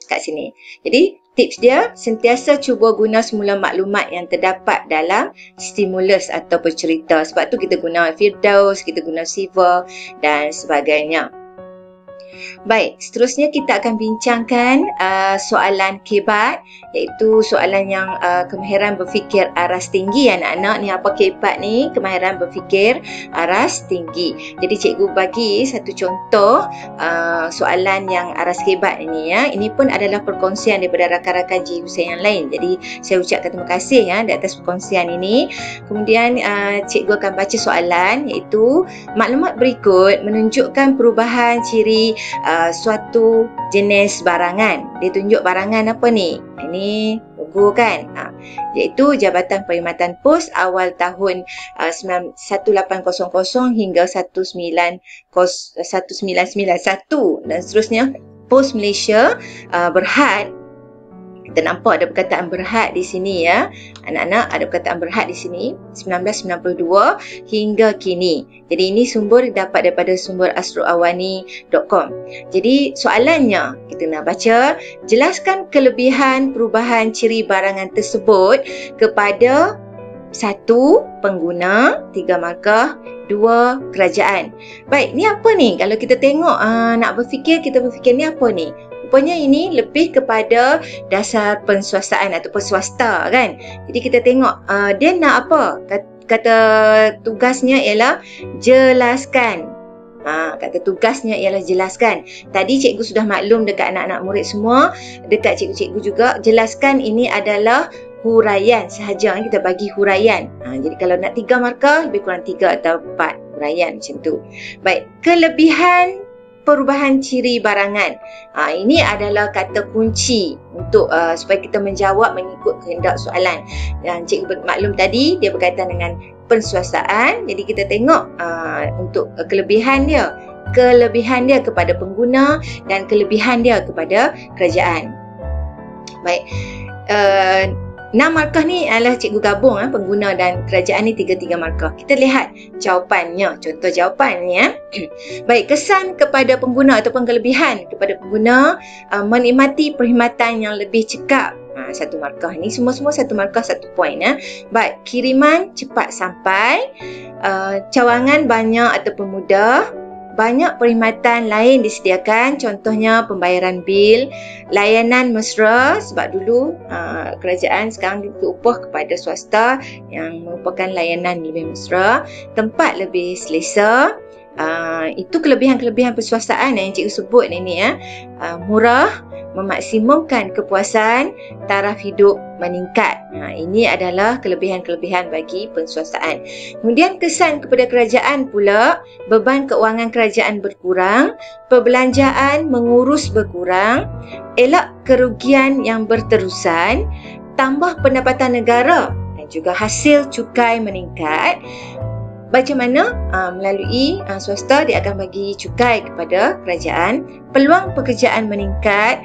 Kat sini. Jadi tips dia sentiasa cuba guna semula maklumat yang terdapat dalam stimulus atau cerita. Sebab tu kita guna Firdaus, kita guna Siva dan sebagainya. Baik, seterusnya kita akan bincangkan soalan kebat, iaitu soalan yang kemahiran berfikir aras tinggi anak-anak. Ni apa kebat ni? Kemahiran berfikir aras tinggi. Jadi cikgu bagi satu contoh soalan yang aras kebat ini ya. Ini pun adalah perkongsian daripada rakan-rakan cikgu saya yang lain. Jadi saya ucapkan terima kasih di atas perkongsian ini. Kemudian cikgu akan baca soalan, iaitu maklumat berikut menunjukkan perubahan ciri suatu jenis barangan. Dia tunjuk barangan apa ni? Ini logo kan? Iaitu Jabatan Perkhidmatan Pos awal tahun 1800 hingga 1991 dan seterusnya. Pos Malaysia Berhad. Kita nampak ada perkataan berhad di sini ya. Anak-anak, ada perkataan berhad di sini 1992 hingga kini. Jadi ini sumber dapat daripada sumber astroawani.com. Jadi soalannya kita nak baca, jelaskan kelebihan perubahan ciri barangan tersebut kepada 1. Pengguna, 3 markah, 2. Kerajaan. Baik, ni apa ni? Kalau kita tengok nak berfikir, kita berfikir ni apa ni? Rupanya ini lebih kepada dasar penswastaan atau swasta kan. Jadi kita tengok dia nak apa? Kata tugasnya ialah jelaskan. Kata tugasnya ialah jelaskan. Tadi cikgu sudah maklum dekat anak-anak murid semua, dekat cikgu-cikgu juga, jelaskan ini adalah huraian sahaja. Kita bagi huraian. Jadi kalau nak 3 markah, lebih kurang 3 atau 4 huraian macam tu. Baik, kelebihan perubahan ciri barangan. Ini adalah kata kunci untuk supaya kita menjawab mengikut kehendak soalan. Dan cikgu maklum tadi dia berkaitan dengan penswastaan. Jadi kita tengok untuk kelebihan dia. kelebihan dia kepada pengguna dan kelebihan dia kepada kerajaan. Baik, 6 markah ni adalah cikgu gabung pengguna dan kerajaan ni 3 markah. Kita lihat jawapannya, contoh jawapan ni Baik, kesan kepada pengguna ataupun kelebihan kepada pengguna, menikmati perkhidmatan yang lebih cekap. 1 markah ni semua-semua 1 markah 1 poin Baik, kiriman cepat sampai, cawangan banyak ataupun mudah, banyak perkhidmatan lain disediakan, contohnya pembayaran bil, layanan mesra, sebab dulu kerajaan sekarang diupah kepada swasta yang merupakan layanan lebih mesra, tempat lebih selesa. Itu kelebihan-kelebihan perswastaan yang cikgu sebut ini murah, memaksimumkan kepuasan, taraf hidup meningkat. Ini adalah kelebihan-kelebihan bagi perswastaan. Kemudian kesan kepada kerajaan pula, beban keuangan kerajaan berkurang, perbelanjaan mengurus berkurang, elak kerugian yang berterusan, tambah pendapatan negara dan juga hasil cukai meningkat. Macam mana? Melalui swasta dia akan bagi cukai kepada kerajaan, peluang pekerjaan meningkat,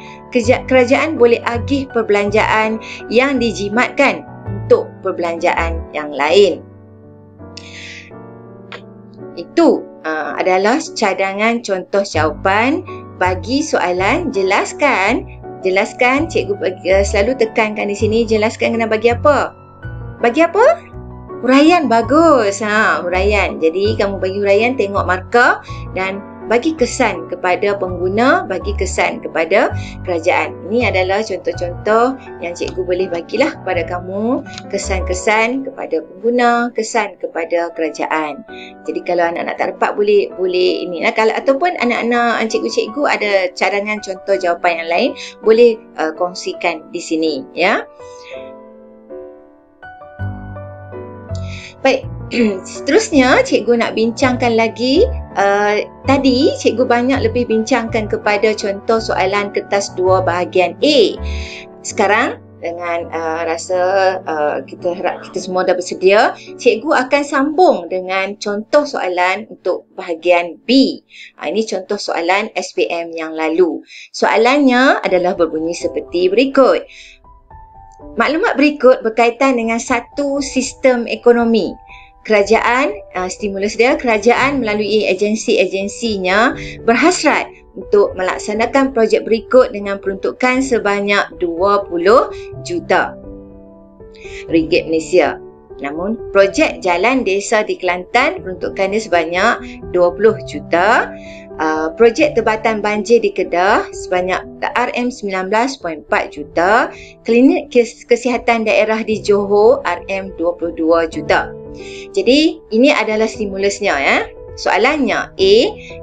kerajaan boleh agih perbelanjaan yang dijimatkan untuk perbelanjaan yang lain. Itu adalah cadangan contoh jawapan bagi soalan jelaskan. Jelaskan, cikgu selalu tekankan di sini, jelaskan kena bagi apa? Bagi apa? Huraian, bagus. Huraian. Jadi kamu bagi huraian, tengok markah dan bagi kesan kepada pengguna, bagi kesan kepada kerajaan. Ini adalah contoh-contoh yang cikgu boleh bagilah kepada kamu, kesan-kesan kepada pengguna, kesan kepada kerajaan. Jadi kalau anak-anak tak dapat boleh inilah, kalau ataupun anak-anak cikgu-cikgu ada cadangan contoh jawapan yang lain, boleh kongsikan di sini ya. Baik, seterusnya cikgu nak bincangkan lagi. Tadi cikgu banyak lebih bincangkan kepada contoh soalan kertas 2 bahagian A. Sekarang dengan rasa kita harap kita semua dah bersedia, cikgu akan sambung dengan contoh soalan untuk bahagian B. Ini contoh soalan SPM yang lalu. Soalannya adalah berbunyi seperti berikut. Maklumat berikut berkaitan dengan satu sistem ekonomi. Kerajaan, stimulus dia, kerajaan melalui agensi-agensinya berhasrat untuk melaksanakan projek berikut dengan peruntukan sebanyak 20 juta ringgit Malaysia. Namun, projek jalan desa di Kelantan peruntukannya sebanyak 20 juta. Projek tebatan banjir di Kedah sebanyak RM19.4 juta. Klinik kesihatan daerah di Johor RM22 juta. Jadi, ini adalah stimulusnya ya. Soalannya, A,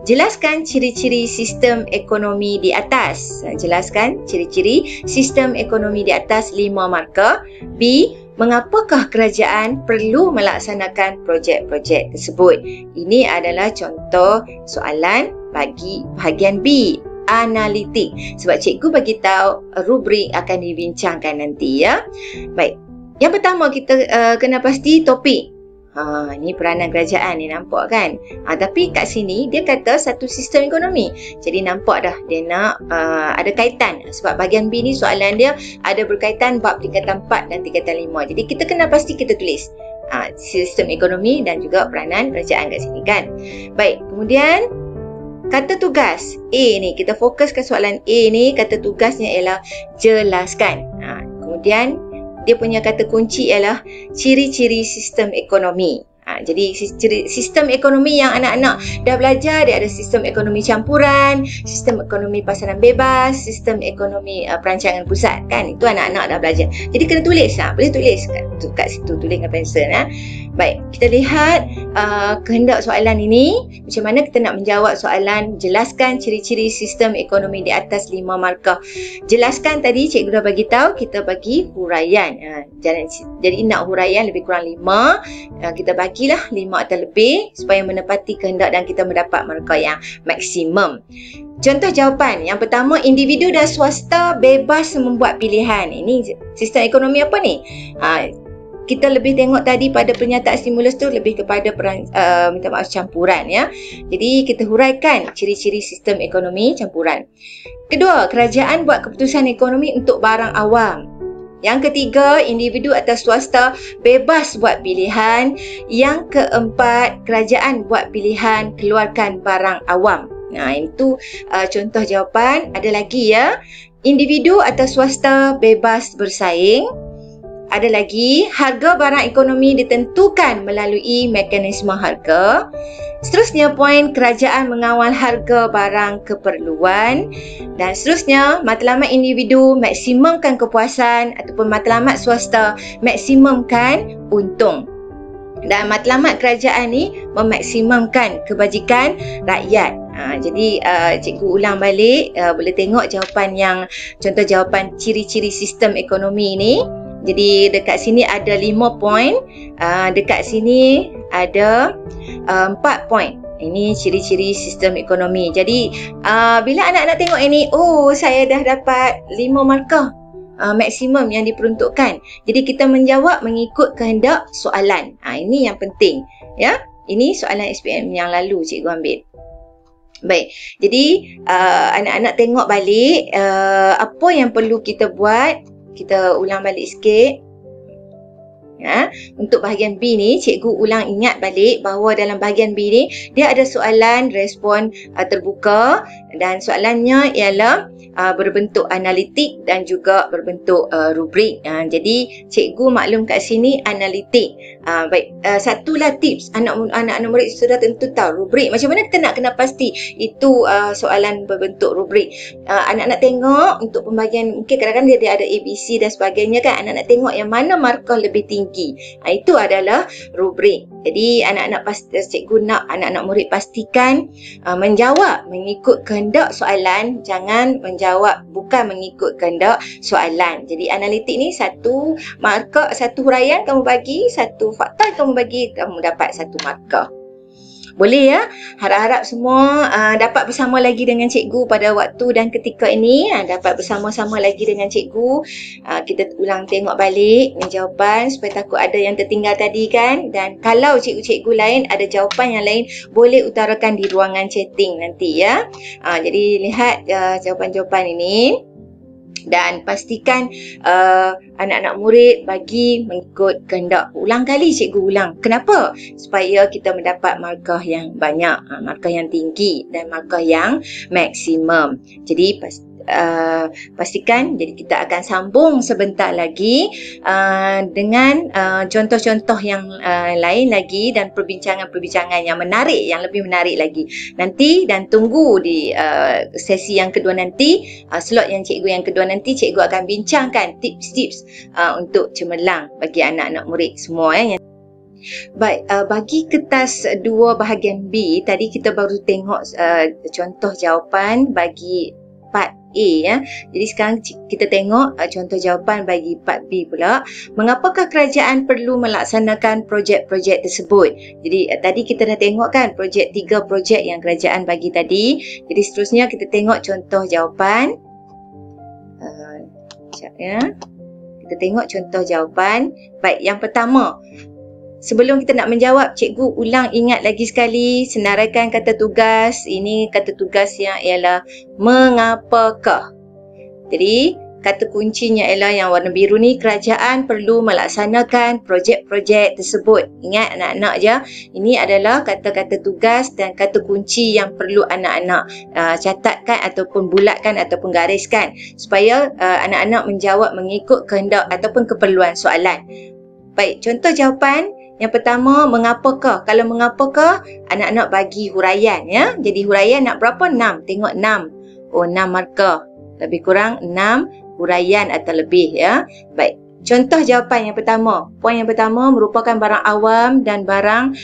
jelaskan ciri-ciri sistem ekonomi di atas. Jelaskan ciri-ciri sistem ekonomi di atas 5 markah. B, mengapakah kerajaan perlu melaksanakan projek-projek tersebut? Ini adalah contoh soalan bagi bahagian B, analitik. Sebab cikgu bagi tahu rubrik akan dibincangkan nanti ya. Baik. Yang pertama kita kena pasti topik. Ni peranan kerajaan ni, nampak kan? Tapi kat sini dia kata satu sistem ekonomi. Jadi nampak dah dia nak ada kaitan. Sebab bahagian B ni soalan dia ada berkaitan bab tingkatan 4 dan tingkatan 5. Jadi kita kena pasti kita tulis sistem ekonomi dan juga peranan kerajaan kat sini kan. Baik, kemudian kata tugas A ni, kita fokuskan soalan A ni, kata tugasnya ialah jelaskan. Kemudian dia punya kata kunci ialah ciri-ciri sistem ekonomi. Jadi sistem ekonomi yang anak-anak dah belajar, dia ada sistem ekonomi campuran, sistem ekonomi pasaran bebas, sistem ekonomi perancangan pusat kan. Itu anak-anak dah belajar. Jadi kena tulis, boleh tulis kat situ, tulis dengan pensel. Baik, kita lihat kehendak soalan ini. Macam mana kita nak menjawab soalan jelaskan ciri-ciri sistem ekonomi di atas 5 markah. Jelaskan tadi cikgu dah bagi tahu, kita bagi huraian. Jadi nak huraian lebih kurang 5. Kita bagilah 5 atau lebih supaya menepati kehendak dan kita mendapat markah yang maksimum. Contoh jawapan. Yang pertama, individu dan swasta bebas membuat pilihan. Ini sistem ekonomi apa ni? kita lebih tengok tadi pada pernyataan stimulus tu lebih kepada minta maaf campuran ya. Jadi kita huraikan ciri-ciri sistem ekonomi campuran. Kedua, kerajaan buat keputusan ekonomi untuk barang awam. Yang ketiga, individu atau swasta bebas buat pilihan. Yang keempat, kerajaan buat pilihan keluarkan barang awam. Nah, itu contoh jawapan. Ada lagi ya. Individu atau swasta bebas bersaing. Ada lagi, harga barang ekonomi ditentukan melalui mekanisme harga. Seterusnya, poin kerajaan mengawal harga barang keperluan. Dan seterusnya, matlamat individu maksimumkan kepuasan ataupun matlamat swasta maksimumkan untung. Dan matlamat kerajaan ni memaksimumkan kebajikan rakyat. Jadi cikgu ulang balik, boleh tengok jawapan yang contoh jawapan ciri-ciri sistem ekonomi ni. Jadi dekat sini ada 5 poin, dekat sini ada 4 poin. Ini ciri-ciri sistem ekonomi. Jadi bila anak-anak tengok ini, oh saya dah dapat 5 markah maksimum yang diperuntukkan. Jadi kita menjawab mengikut kehendak soalan. Ini yang penting ya. Ini soalan SPM yang lalu cikgu ambil. Baik, jadi anak-anak tengok balik apa yang perlu kita buat. Kita ulang balik sikit. Ya, untuk bahagian B ni, cikgu ulang ingat balik bahawa dalam bahagian B ni, dia ada soalan respon terbuka dan soalannya ialah berbentuk analitik dan juga berbentuk rubrik. Jadi, cikgu maklum kat sini analitik. Baik, satulah tips anak-anak murid sudah tentu tahu rubrik. Macam mana kita nak kena pasti itu soalan berbentuk rubrik. Anak-anak tengok untuk pembagian, mungkin kadang-kadang dia ada ABC dan sebagainya kan. Anak-anak tengok yang mana markah lebih tinggi. Itu adalah rubrik. Jadi anak-anak cikgu nak anak-anak murid pastikan menjawab mengikut kehendak soalan, jangan menjawab bukan mengikut kehendak soalan. Jadi analitik ni satu markah, satu huraian kamu bagi, satu fakta kamu bagi, kamu dapat satu markah. Boleh ya? Harap-harap semua dapat bersama lagi dengan cikgu pada waktu dan ketika ini. Dapat bersama-sama lagi dengan cikgu. Kita ulang tengok balik jawapan supaya takut ada yang tertinggal tadi kan. Dan kalau cikgu-cikgu lain ada jawapan yang lain, boleh utarakan di ruangan chatting nanti ya. Jadi lihat jawapan-jawapan ini. Dan pastikan anak-anak murid bagi mengikut kehendak. Ulang kali cikgu ulang. Kenapa? Supaya kita mendapat markah yang banyak, markah yang tinggi dan markah yang maksimum. Jadi pastikan. Jadi kita akan sambung sebentar lagi dengan contoh-contoh yang lain lagi dan perbincangan-perbincangan yang menarik, yang lebih menarik lagi nanti. Dan tunggu di sesi yang kedua nanti, slot yang cikgu yang kedua nanti, cikgu akan bincangkan tips-tips untuk cemerlang bagi anak-anak murid semua ya. Baik, bagi kertas 2 bahagian B, tadi kita baru tengok contoh jawapan bagi part A ya. Jadi sekarang kita tengok contoh jawapan bagi part B pula. Mengapakah kerajaan perlu melaksanakan projek-projek tersebut? Jadi tadi kita dah tengok kan 3 projek yang kerajaan bagi tadi. Jadi seterusnya kita tengok contoh jawapan. Sekejap ya. Kita tengok contoh jawapan. Baik, yang pertama. Sebelum kita nak menjawab, cikgu ulang ingat lagi sekali, senaraikan kata tugas. Ini kata tugas yang ialah mengapakah. Jadi, kata kuncinya ialah yang warna biru ni, kerajaan perlu melaksanakan projek-projek tersebut. Ingat anak-anak je, ini adalah kata-kata tugas dan kata kunci yang perlu anak-anak catatkan ataupun bulatkan ataupun gariskan. Supaya anak-anak menjawab mengikut kehendak ataupun keperluan soalan. Baik, contoh jawapan. Yang pertama, mengapakah? Kalau mengapakah, anak-anak bagi huraian ya. Jadi huraian nak berapa? 6. Tengok 6. Oh, 6 markah. Lebih kurang 6 huraian atau lebih ya. Baik. Contoh jawapan yang pertama. Poin yang pertama merupakan barang awam dan barang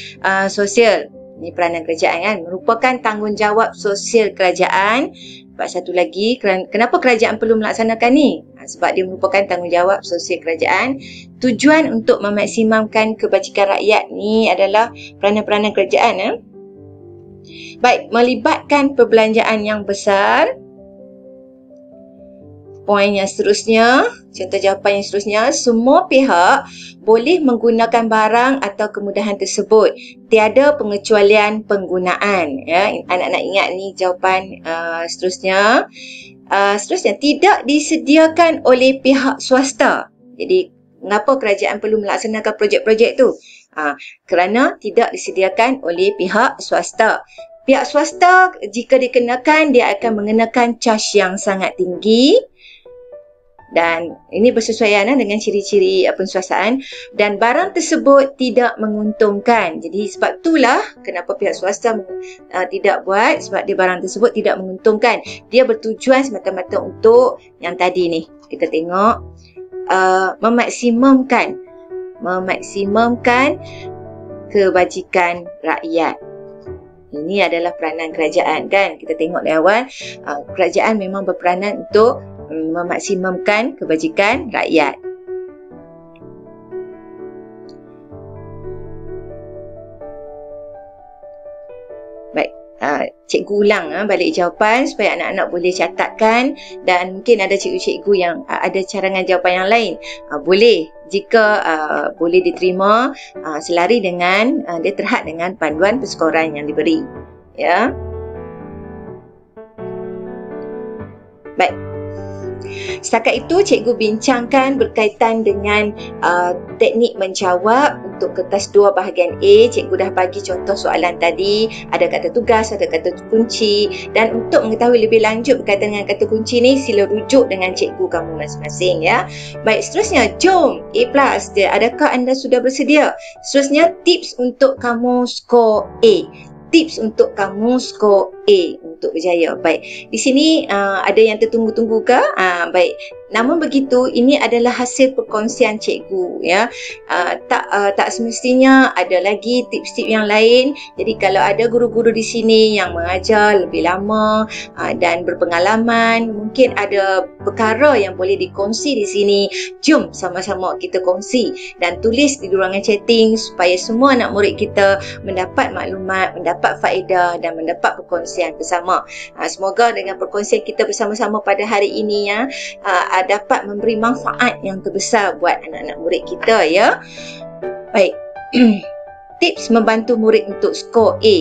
sosial. Ini peranan kerajaan kan. Merupakan tanggungjawab sosial kerajaan. Satu lagi, kenapa kerajaan perlu melaksanakan ni? Sebab dia merupakan tanggungjawab sosial kerajaan. Tujuan untuk memaksimumkan kebajikan rakyat ni adalah peranan-peranan kerajaan. Baik, melibatkan perbelanjaan yang besar. poin yang seterusnya, contoh jawapan yang seterusnya, semua pihak boleh menggunakan barang atau kemudahan tersebut. Tiada pengecualian penggunaan. Ya, anak-anak ingat ni jawapan seterusnya. Seterusnya, tidak disediakan oleh pihak swasta. Jadi, mengapa kerajaan perlu melaksanakan projek-projek tu? Kerana tidak disediakan oleh pihak swasta. Pihak swasta jika dikenakan, dia akan mengenakan caj yang sangat tinggi dan ini bersesuaian dengan ciri-ciri penswastaan dan barang tersebut tidak menguntungkan. Jadi sebab itulah kenapa pihak swasta tidak buat, sebab dia barang tersebut tidak menguntungkan. Dia bertujuan semata-mata untuk yang tadi ni. Kita tengok memaksimumkan kebajikan rakyat. Ini adalah peranan kerajaan kan. Kita tengok dari awal, kerajaan memang berperanan untuk memaksimumkan kebajikan rakyat. Baik, cikgu ulang balik jawapan supaya anak-anak boleh catatkan dan mungkin ada cikgu-cikgu yang ada carangan jawapan yang lain. Boleh jika boleh diterima selari dengan dia terhad dengan panduan perskoran yang diberi. Ya. Baik. Setakat itu cikgu bincangkan berkaitan dengan teknik menjawab untuk kertas 2 bahagian A. Cikgu dah bagi contoh soalan tadi, ada kata tugas, ada kata kunci, dan untuk mengetahui lebih lanjut berkaitan dengan kata kunci ni, sila rujuk dengan cikgu kamu masing-masing ya. Baik, seterusnya jom A+. Adakah anda sudah bersedia? Seterusnya tips untuk kamu skor A. Tips untuk kamu skor A untuk berjaya. Baik, di sini ada yang tertunggu-tunggu ke? Baik, namun begitu ini adalah hasil perkongsian cikgu ya. Tak semestinya ada lagi tips-tips yang lain. Jadi kalau ada guru-guru di sini yang mengajar lebih lama dan berpengalaman, mungkin ada perkara yang boleh dikongsi di sini. Jom sama-sama kita kongsi dan tulis di ruangan chatting supaya semua anak murid kita mendapat maklumat, mendapat faedah dan mendapat perkongsian bersama. Semoga dengan perkongsian kita bersama-sama pada hari ini ya, dapat memberi manfaat yang terbesar buat anak-anak murid kita ya. Baik. Tips membantu murid untuk skor A.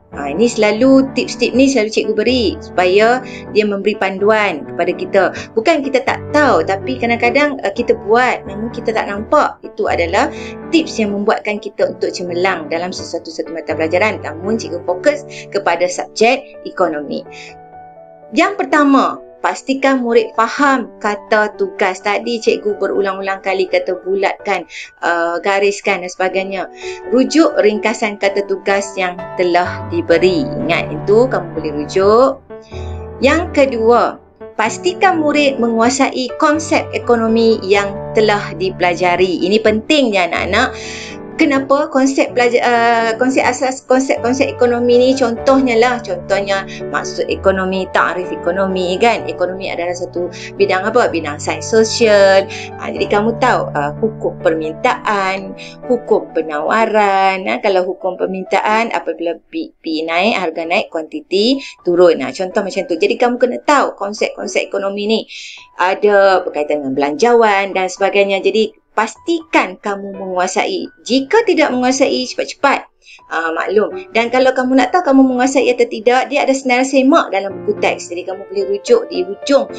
Ini selalu tips-tips ni selalu cikgu beri supaya dia memberi panduan kepada kita. Bukan kita tak tahu, tapi kadang-kadang kita buat namun kita tak nampak. Itu adalah tips yang membuatkan kita untuk cemerlang dalam sesuatu mata pelajaran. Namun cikgu fokus kepada subjek ekonomi. Yang pertama, pastikan murid faham kata tugas. Tadi cikgu berulang-ulang kali kata bulatkan, gariskan dan sebagainya. Rujuk ringkasan kata tugas yang telah diberi. Ingat itu, kamu boleh rujuk. Yang kedua, pastikan murid menguasai konsep ekonomi yang telah dipelajari. Ini pentingnya anak-anak. Kenapa konsep ekonomi ni contohnya maksud ekonomi, takrif ekonomi kan. Ekonomi adalah satu bidang apa? Bidang sains sosial. Jadi kamu tahu hukum permintaan, hukum penawaran. Kalau hukum permintaan apabila P naik, harga naik, kuantiti turun. Contoh macam tu. Jadi kamu kena tahu konsep-konsep ekonomi ni. Ada berkaitan dengan belanjawan dan sebagainya. Jadi pastikan kamu menguasai. Jika tidak menguasai, cepat-cepat maklum. Dan kalau kamu nak tahu kamu menguasai atau tidak, dia ada senarai semak dalam buku teks. Jadi kamu boleh rujuk di hujung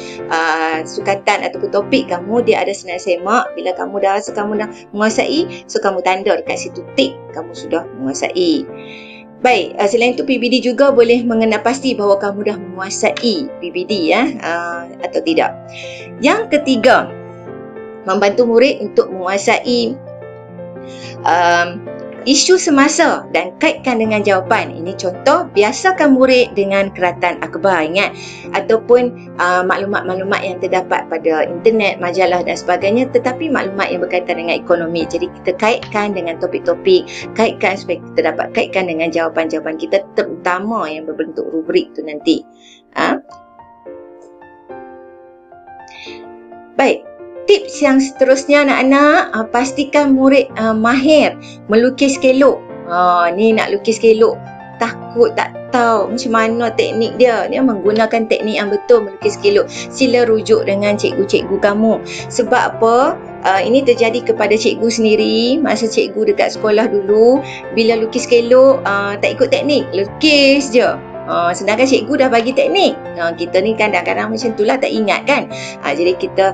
sukatan ataupun topik kamu, dia ada senarai semak. Bila kamu dah rasa kamu dah menguasai, so kamu tanda dekat situ tik kamu sudah menguasai. Baik, selain itu PBD juga boleh mengenal pasti bahawa kamu dah menguasai PBD atau tidak. Yang ketiga, membantu murid untuk menguasai isu semasa dan kaitkan dengan jawapan. Ini contoh, biasakan murid dengan keratan akhbar, ingat, ataupun maklumat-maklumat yang terdapat pada internet, majalah dan sebagainya, tetapi maklumat yang berkaitan dengan ekonomi. Jadi kita kaitkan dengan topik-topik, kaitkan supaya kita dapat kaitkan dengan jawapan-jawapan kita, terutama yang berbentuk rubrik tu nanti. Baik. Tips yang seterusnya anak-anak, pastikan murid mahir melukis kelok. Ni nak lukis kelok, takut tahu macam mana teknik dia menggunakan teknik yang betul melukis kelok, sila rujuk dengan cikgu-cikgu kamu. Sebab apa? Ini terjadi kepada cikgu sendiri masa cikgu dekat sekolah dulu. Bila lukis kelok, tak ikut teknik, lukis je. Sedangkan cikgu dah bagi teknik. Kita ni kadang-kadang macam itulah, tak ingat kan. Jadi kita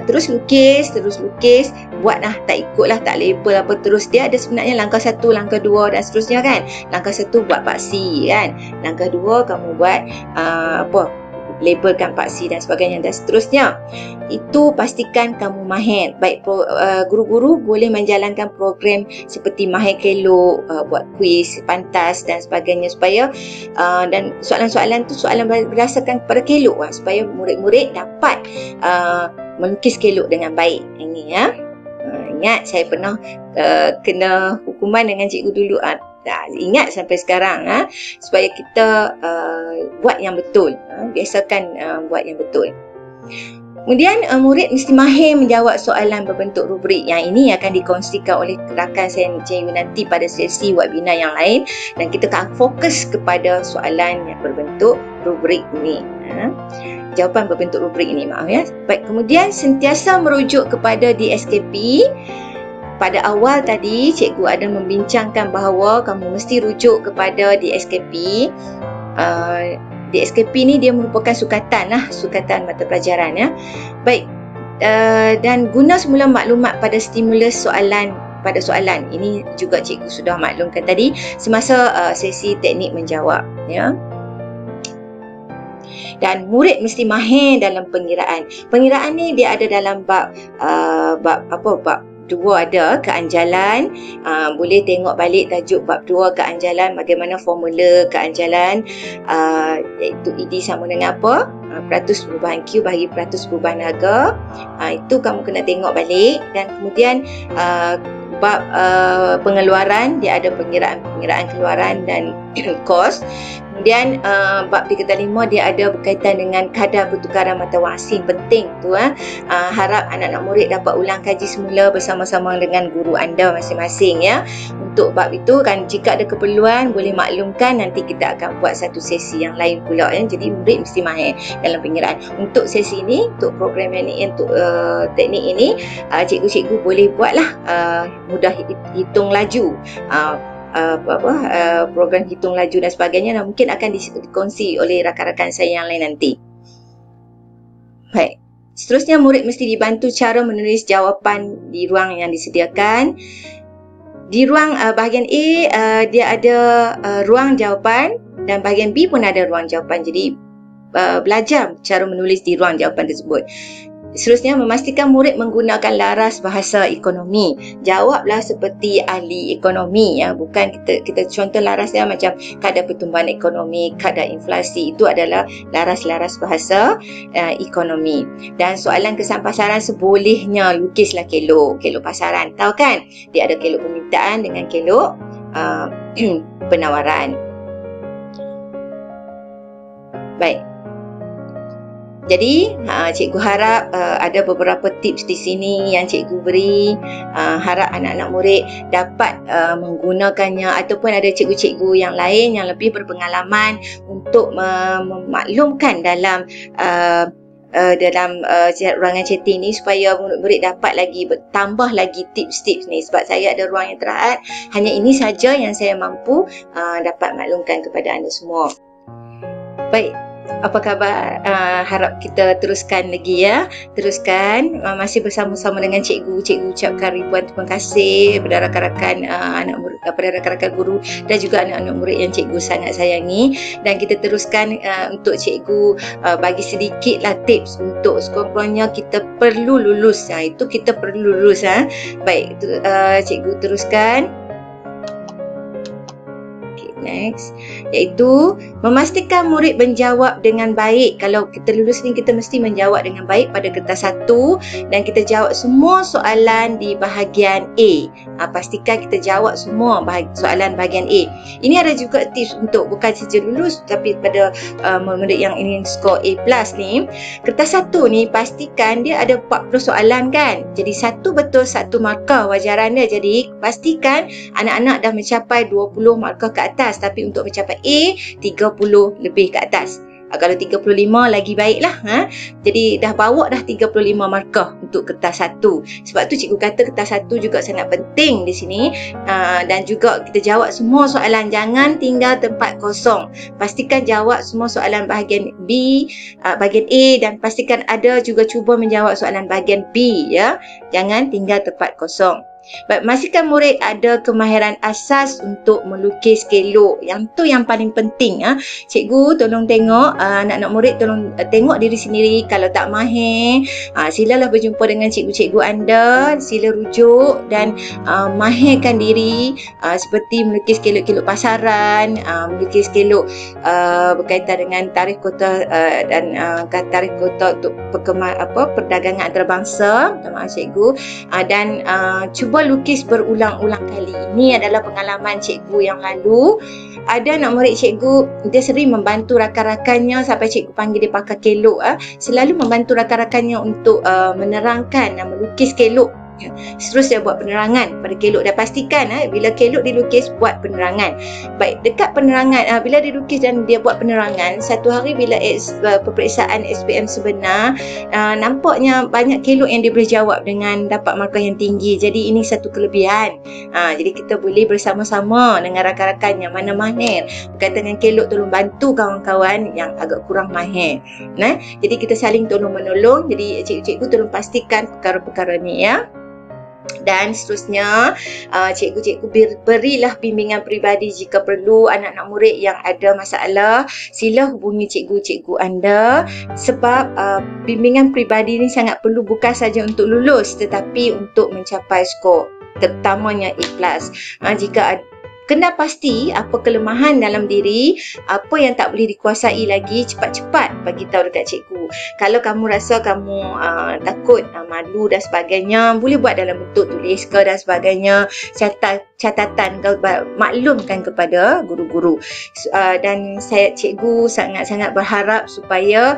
terus lukis, buat lah, tak ikutlah, tak label apa terus. Dia ada sebenarnya langkah 1, langkah 2 dan seterusnya kan. Langkah 1 buat paksi kan. Langkah 2 kamu buat labelkan paksi dan sebagainya dan seterusnya. Itu pastikan kamu mahir. Baik guru-guru boleh menjalankan program seperti mahir kelok, buat kuis, pantas dan sebagainya supaya dan soalan-soalan tu soalan berdasarkan kepada kelok supaya murid-murid dapat melukis kelok dengan baik. Ini ya. Ingat saya pernah kena hukuman dengan cikgu dulu. Ingat sampai sekarang supaya kita buat yang betul, biasakan buat yang betul. Kemudian murid mesti mahir menjawab soalan berbentuk rubrik. Yang ini akan dikongsikan oleh rakan saya cikgu nanti pada sesi webinar yang lain, dan kita akan fokus kepada soalan yang berbentuk rubrik ini. Jawapan berbentuk rubrik ini, maaf ya. Baik, kemudian sentiasa merujuk kepada DSKP. Pada awal tadi, cikgu ada membincangkan bahawa kamu mesti rujuk kepada DSKP. DSKP ni dia merupakan sukatan mata pelajaran ya. Baik, dan guna semula maklumat pada stimulus soalan. Ini juga cikgu sudah maklumkan tadi semasa sesi teknik menjawab ya. Dan murid mesti mahir dalam pengiraan. Pengiraan ni dia ada dalam bab 2 ada keanjalan. Boleh tengok balik tajuk bab 2 keanjalan, bagaimana formula keanjalan, iaitu ED sama dengan apa? Peratus perubahan Q bagi peratus perubahan harga. Itu kamu kena tengok balik. Dan kemudian bab pengeluaran, dia ada pengiraan keluaran dan kos. Kemudian bab 3.5 dia ada berkaitan dengan kadar pertukaran mata wang asing. Penting tu. Harap anak-anak murid dapat ulang kaji semula bersama-sama dengan guru anda masing-masing ya. Untuk bab itu kan, jika ada keperluan boleh maklumkan, nanti kita akan buat satu sesi yang lain pula ya. Jadi murid mesti mahir dalam pengiraan. Untuk sesi ini, untuk program ini, untuk teknik ini, cikgu-cikgu boleh buatlah mudah hitung laju. Program hitung laju dan sebagainya, dan mungkin akan dikongsi oleh rakan-rakan saya yang lain nanti. Baik, seterusnya murid mesti dibantu cara menulis jawapan di ruang yang disediakan. Di ruang bahagian A dia ada ruang jawapan, dan bahagian B pun ada ruang jawapan. Jadi belajar cara menulis di ruang jawapan tersebut. Seterusnya, memastikan murid menggunakan laras bahasa ekonomi. Jawablah seperti ahli ekonomi ya, bukan kita contoh larasnya macam kadar pertumbuhan ekonomi, kadar inflasi. Itu adalah laras-laras bahasa ekonomi. Dan soalan kesan pasaran sebolehnya lukislah kelok pasaran. Tahu kan? Dia ada kelok permintaan dengan kelok penawaran. Baik. Jadi, cikgu harap ada beberapa tips di sini yang cikgu beri. Harap anak-anak murid dapat menggunakannya, ataupun ada cikgu-cikgu yang lain yang lebih berpengalaman untuk memaklumkan dalam ruangan chatting ni, supaya murid-murid dapat lagi bertambah lagi tips-tips ni. Sebab saya ada ruang yang terakhir, hanya ini saja yang saya mampu dapat maklumkan kepada anda semua. Baik. Apa khabar? Harap kita teruskan lagi ya. Teruskan. Masih bersama-sama dengan cikgu. Cikgu ucapkan ribuan terima kasih kepada rakan-rakan rakan-rakan guru dan juga anak-anak murid yang cikgu sangat sayangi. Dan kita teruskan untuk cikgu bagi sedikitlah tips untuk sekurang-kurangnya kita perlu lulus. Itu kita perlu lulus. Baik, cikgu teruskan. Next, iaitu memastikan murid menjawab dengan baik. Kalau kita lulus ni, kita mesti menjawab dengan baik pada kertas 1, dan kita jawab semua soalan di bahagian A. Pastikan kita jawab semua soalan bahagian A. Ini ada juga tips untuk bukan saja lulus, tapi pada murid yang ingin skor A+ ni, kertas 1 ni pastikan dia ada 40 soalan kan. Jadi 1 betul 1 markah wajaran dia. Jadi pastikan anak-anak dah mencapai 20 markah ke atas. Tapi untuk mencapai A 30 lebih ke atas. Kalau 35 lagi baiklah. Jadi dah bawa dah 35 markah untuk kertas 1. Sebab tu cikgu kata kertas 1 juga sangat penting di sini. Dan juga kita jawab semua soalan. Jangan tinggal tempat kosong. Pastikan jawab semua soalan bahagian B, bahagian A, dan pastikan ada juga cuba menjawab soalan bahagian B, ya. Jangan tinggal tempat kosong. Baik, pastikan murid ada kemahiran asas untuk melukis kelok. Yang tu yang paling penting. Cikgu tolong tengok, anak-anak murid tolong tengok diri sendiri. Kalau tak mahir, silalah berjumpa dengan cikgu-cikgu anda. Sila rujuk dan mahirkan diri, seperti melukis kelok-kelok pasaran, melukis kelok berkaitan dengan tarikh kota dan tarikh kota untuk perdagangan antarabangsa. Minta maaf cikgu. Dan cuba lukis berulang-ulang kali. Ini adalah pengalaman cikgu yang lalu. Ada anak murid cikgu, dia sering membantu rakan-rakannya sampai cikgu panggil dia pakai kelok. Selalu membantu rakan-rakannya untuk menerangkan dan melukis kelok. Seterusnya buat penerangan pada kelok, dan pastikan bila kelok dilukis buat penerangan. Baik, dekat penerangan, bila dilukis dan dia buat penerangan, satu hari bila peperiksaan SPM sebenar, nampaknya banyak kelok yang dia boleh jawab dengan dapat markah yang tinggi. Jadi ini satu kelebihan. Jadi kita boleh bersama-sama dengan rakan-rakan yang mana mahir berkaitan dengan kelok, tolong bantu kawan-kawan yang agak kurang mahir. Jadi kita saling tolong-menolong. Jadi cikgu-cikgu tolong pastikan perkara-perkara ni, ya. Dan seterusnya, cikgu-cikgu berilah bimbingan peribadi jika perlu. Anak-anak murid yang ada masalah, sila hubungi cikgu-cikgu anda. Sebab bimbingan peribadi ni sangat perlu, bukan saja untuk lulus tetapi untuk mencapai skor, terutamanya A+. Jika kena pasti apa kelemahan dalam diri, apa yang tak boleh dikuasai lagi, cepat-cepat bagi tahu dekat cikgu. Kalau kamu rasa kamu takut, malu dan sebagainya, boleh buat dalam bentuk tulis ke dan sebagainya, catatan, maklumkan kepada guru-guru. Dan cikgu sangat-sangat berharap supaya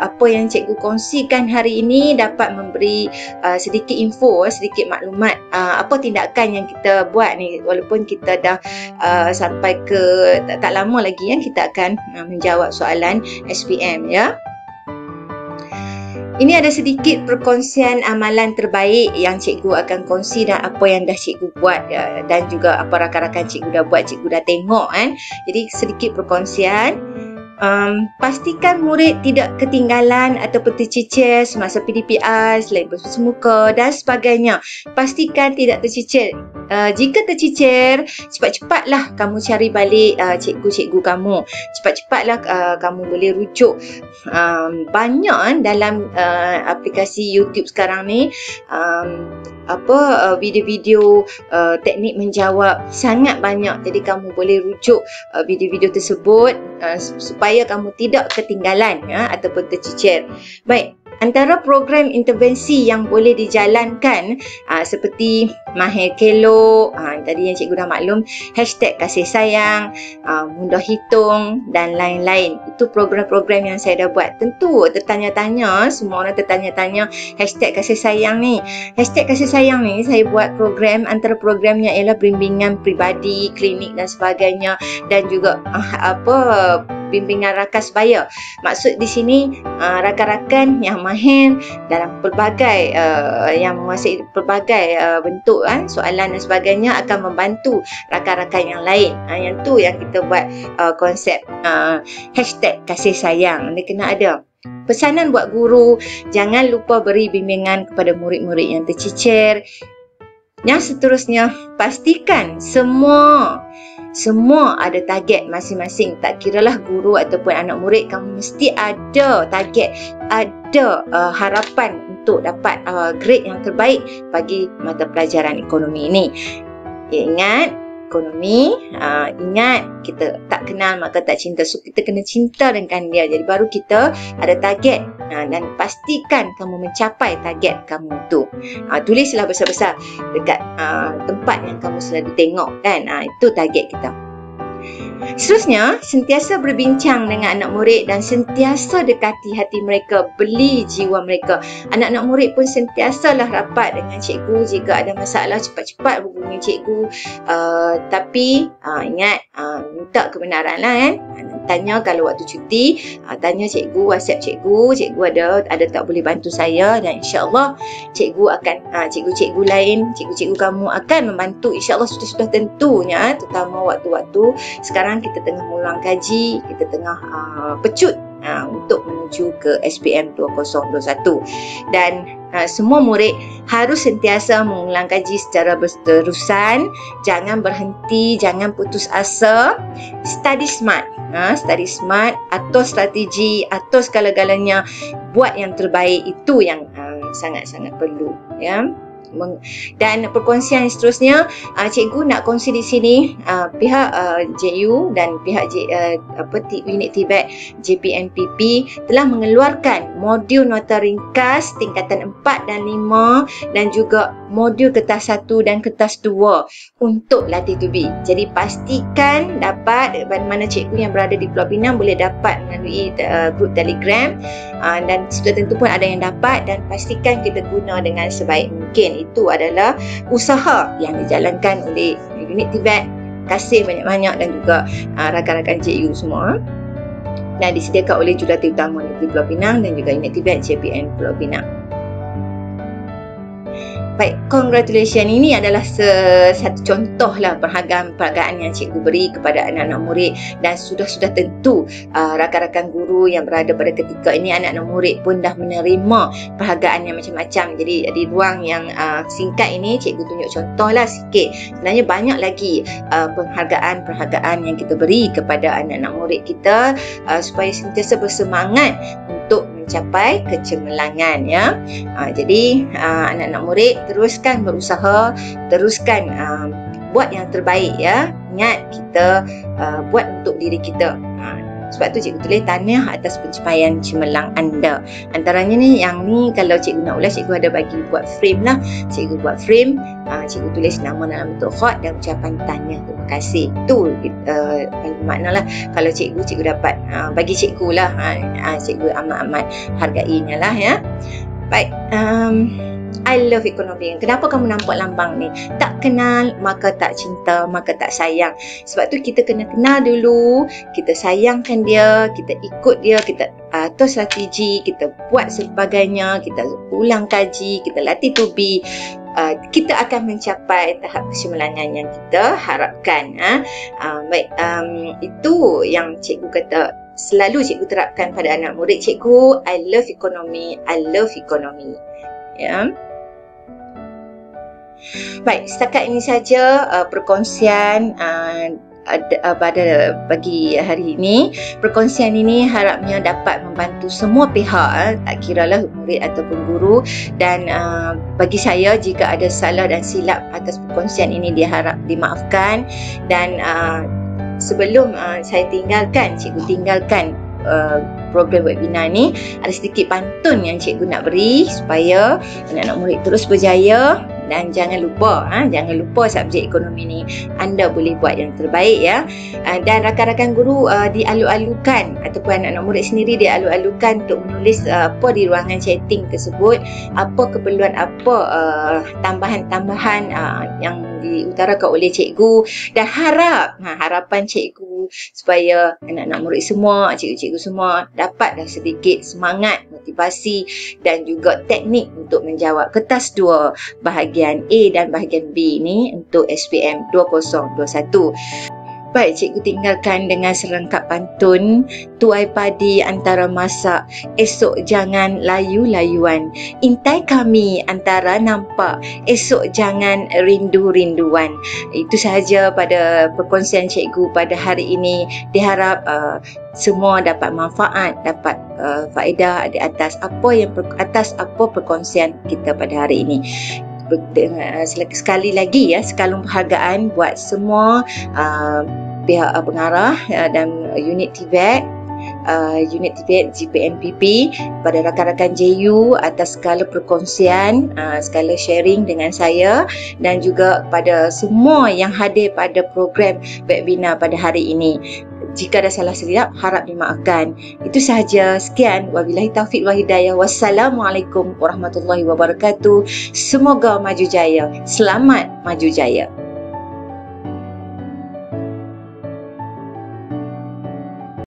apa yang cikgu kongsikan hari ini dapat memberi sedikit info, sedikit maklumat apa tindakan yang kita buat ni. Walaupun kita dah sampai ke tak lama lagi kita akan menjawab soalan SPM, ya. Ini ada sedikit perkongsian amalan terbaik yang cikgu akan kongsi dan apa yang dah cikgu buat, dan juga apa rakan-rakan cikgu dah buat, cikgu dah tengok kan. Jadi sedikit perkongsian. Pastikan murid tidak ketinggalan ataupun tercicir semasa PDPR, selain bersemuka dan sebagainya. Pastikan tidak tercicir. Jika tercicir, cepat-cepatlah kamu cari balik cikgu-cikgu kamu. Cepat-cepatlah kamu boleh rujuk. Banyak dalam aplikasi YouTube sekarang ni, video-video teknik menjawab sangat banyak. Jadi kamu boleh rujuk video-video tersebut supaya kamu tidak ketinggalan ataupun tercicir. Baik, antara program intervensi yang boleh dijalankan seperti mahir kelok, tadi yang cikgu dah maklum, hashtag kasih sayang, mudah hitung dan lain-lain. Itu program-program yang saya dah buat. Tentu tertanya-tanya, semua orang tertanya-tanya hashtag kasih sayang ni. Hashtag kasih sayang ni saya buat program, antara programnya ialah bimbingan peribadi, klinik dan sebagainya, dan juga bimbingan rakan sebaya. Maksud di sini rakan-rakan yang mahir dalam pelbagai yang menguasai pelbagai bentuk soalan dan sebagainya akan membantu rakan-rakan yang lain. Yang tu yang kita buat konsep hashtag kasih sayang. Dia kena ada. Pesanan buat guru, jangan lupa beri bimbingan kepada murid-murid yang tercicir. Yang seterusnya, pastikan semua ada target masing-masing. Tak kiralah guru ataupun anak murid, kamu mesti ada target, ada harapan untuk dapat grade yang terbaik bagi mata pelajaran ekonomi ini. Ingat, ekonomi, ingat kita tak kenal maka tak cinta. So kita kena cinta dengan dia. Jadi baru kita ada target, dan pastikan kamu mencapai target kamu tu. Tulislah besar-besar dekat tempat yang kamu selalu tengok kan. Itu target kita. Seterusnya, sentiasa berbincang dengan anak murid dan sentiasa dekati hati mereka, beli jiwa mereka. Anak-anak murid pun sentiasalah rapat dengan cikgu. Jika ada masalah, cepat-cepat hubungi cikgu. Tapi ingat, minta kebenaran lah kan. Tanya kalau waktu cuti, tanya cikgu, WhatsApp cikgu ada tak boleh bantu saya, dan insya-Allah cikgu akan cikgu-cikgu lain, cikgu-cikgu kamu akan membantu insya-Allah sudah tentunya, terutama waktu-waktu sekarang kita tengah mengulang kaji, kita tengah pecut untuk menuju ke SPM 2021, dan semua murid harus sentiasa mengulang kaji secara berterusan, jangan berhenti, jangan putus asa. Study smart, atur strategi, atur segala-galanya, buat yang terbaik, itu yang sangat-sangat perlu, ya. Dan perkongsian seterusnya, cikgu nak kongsi di sini, pihak JU dan pihak unit Tibet JPNPP telah mengeluarkan modul nota ringkas tingkatan 4 dan 5 dan juga modul kertas 1 dan kertas 2 untuk latih tubi. Jadi pastikan dapat, mana cikgu yang berada di Pulau Pinang boleh dapat melalui grup Telegram, dan sudah tentu pun ada yang dapat, dan pastikan kita guna dengan sebaik mungkin. Itu adalah usaha yang dijalankan oleh unit Tibet. Kasih banyak-banyak, dan juga rakan-rakan JU semua, dan disediakan oleh Jurulatih Utama Negeri Pulau Pinang dan juga unit Tibet JPN Pulau Pinang. Baik, congratulations. Ini adalah satu contoh lah penghargaan yang cikgu beri kepada anak-anak murid, dan sudah tentu rakan-rakan guru yang berada pada ketika ini, anak-anak murid pun dah menerima penghargaan yang macam-macam. Jadi di ruang yang singkat ini, cikgu tunjuk contoh lah sikit. Sebenarnya banyak lagi penghargaan yang kita beri kepada anak-anak murid kita, supaya sentiasa bersemangat untuk mencapai kecemerlangan, ya. Jadi anak-anak murid teruskan berusaha, teruskan buat yang terbaik, ya. Ingat, kita buat untuk diri kita. Sebab tu cikgu tulis tahniah atas pencapaian cemerlang anda. Antaranya ni, yang ni kalau cikgu nak ulas, cikgu ada bagi buat frame lah. Cikgu buat frame, cikgu tulis nama dalam bentuk khot dan ucapan tahniah, terima kasih. Itu makna lah. Kalau cikgu dapat bagi cikgu lah, cikgu amat-amat hargainya lah, ya. Baik, I love ekonomi. Kenapa kamu nampak lambang ni? Tak kenal, maka tak cinta, maka tak sayang. Sebab tu kita kena kenal dulu, kita sayangkan dia, kita ikut dia, kita atur strategi, kita buat sebagainya, kita ulang kaji, kita latih tubi. Kita akan mencapai tahap kecemerlangan yang kita harapkan. Baik, itu yang cikgu kata, selalu cikgu terapkan pada anak murid cikgu. I love ekonomi, I love ekonomi. Ya. Baik, setakat ini saja perkongsian pada pagi hari ini. Perkongsian ini harapnya dapat membantu semua pihak, tak kiralah murid ataupun guru, dan bagi saya jika ada salah dan silap atas perkongsian ini diharap dimaafkan. Dan sebelum saya cikgu tinggalkan program webinar ni, ada sedikit pantun yang cikgu nak beri supaya anak-anak murid terus berjaya. Dan jangan lupa subjek ekonomi ni anda boleh buat yang terbaik, ya. Dan rakan-rakan guru dialu-alukan, ataupun anak-anak murid sendiri dialu-alukan untuk menulis apa di ruangan chatting tersebut, apa keperluan, apa tambahan-tambahan yang diutarakan oleh cikgu, dan harapan cikgu supaya anak-anak murid semua, cikgu-cikgu semua dapatlah sedikit semangat, motivasi dan juga teknik untuk menjawab kertas 2 bahagian A dan bahagian B ni untuk SPM 2021. Baik, cikgu tinggalkan dengan serangkap pantun. Tuai padi antara masak, esok jangan layu-layuan. Intai kami antara nampak, esok jangan rindu-rinduan. Itu sahaja pada perkongsian cikgu pada hari ini. Diharap semua dapat manfaat, dapat faedah di atas apa perkongsian kita pada hari ini. Sekali lagi, ya, sekalung penghargaan buat semua pihak pengarah dan unit Tibet unit TPH GPNPP, pada rakan-rakan JU atas segala perkongsian, segala sharing dengan saya, dan juga kepada semua yang hadir pada program webinar pada hari ini. Jika ada salah silap, harap dimaafkan. Itu sahaja. Sekian. Wabillahi taufiq wal hidayah. Wassalamualaikum warahmatullahi wabarakatuh. Semoga maju jaya. Selamat maju jaya.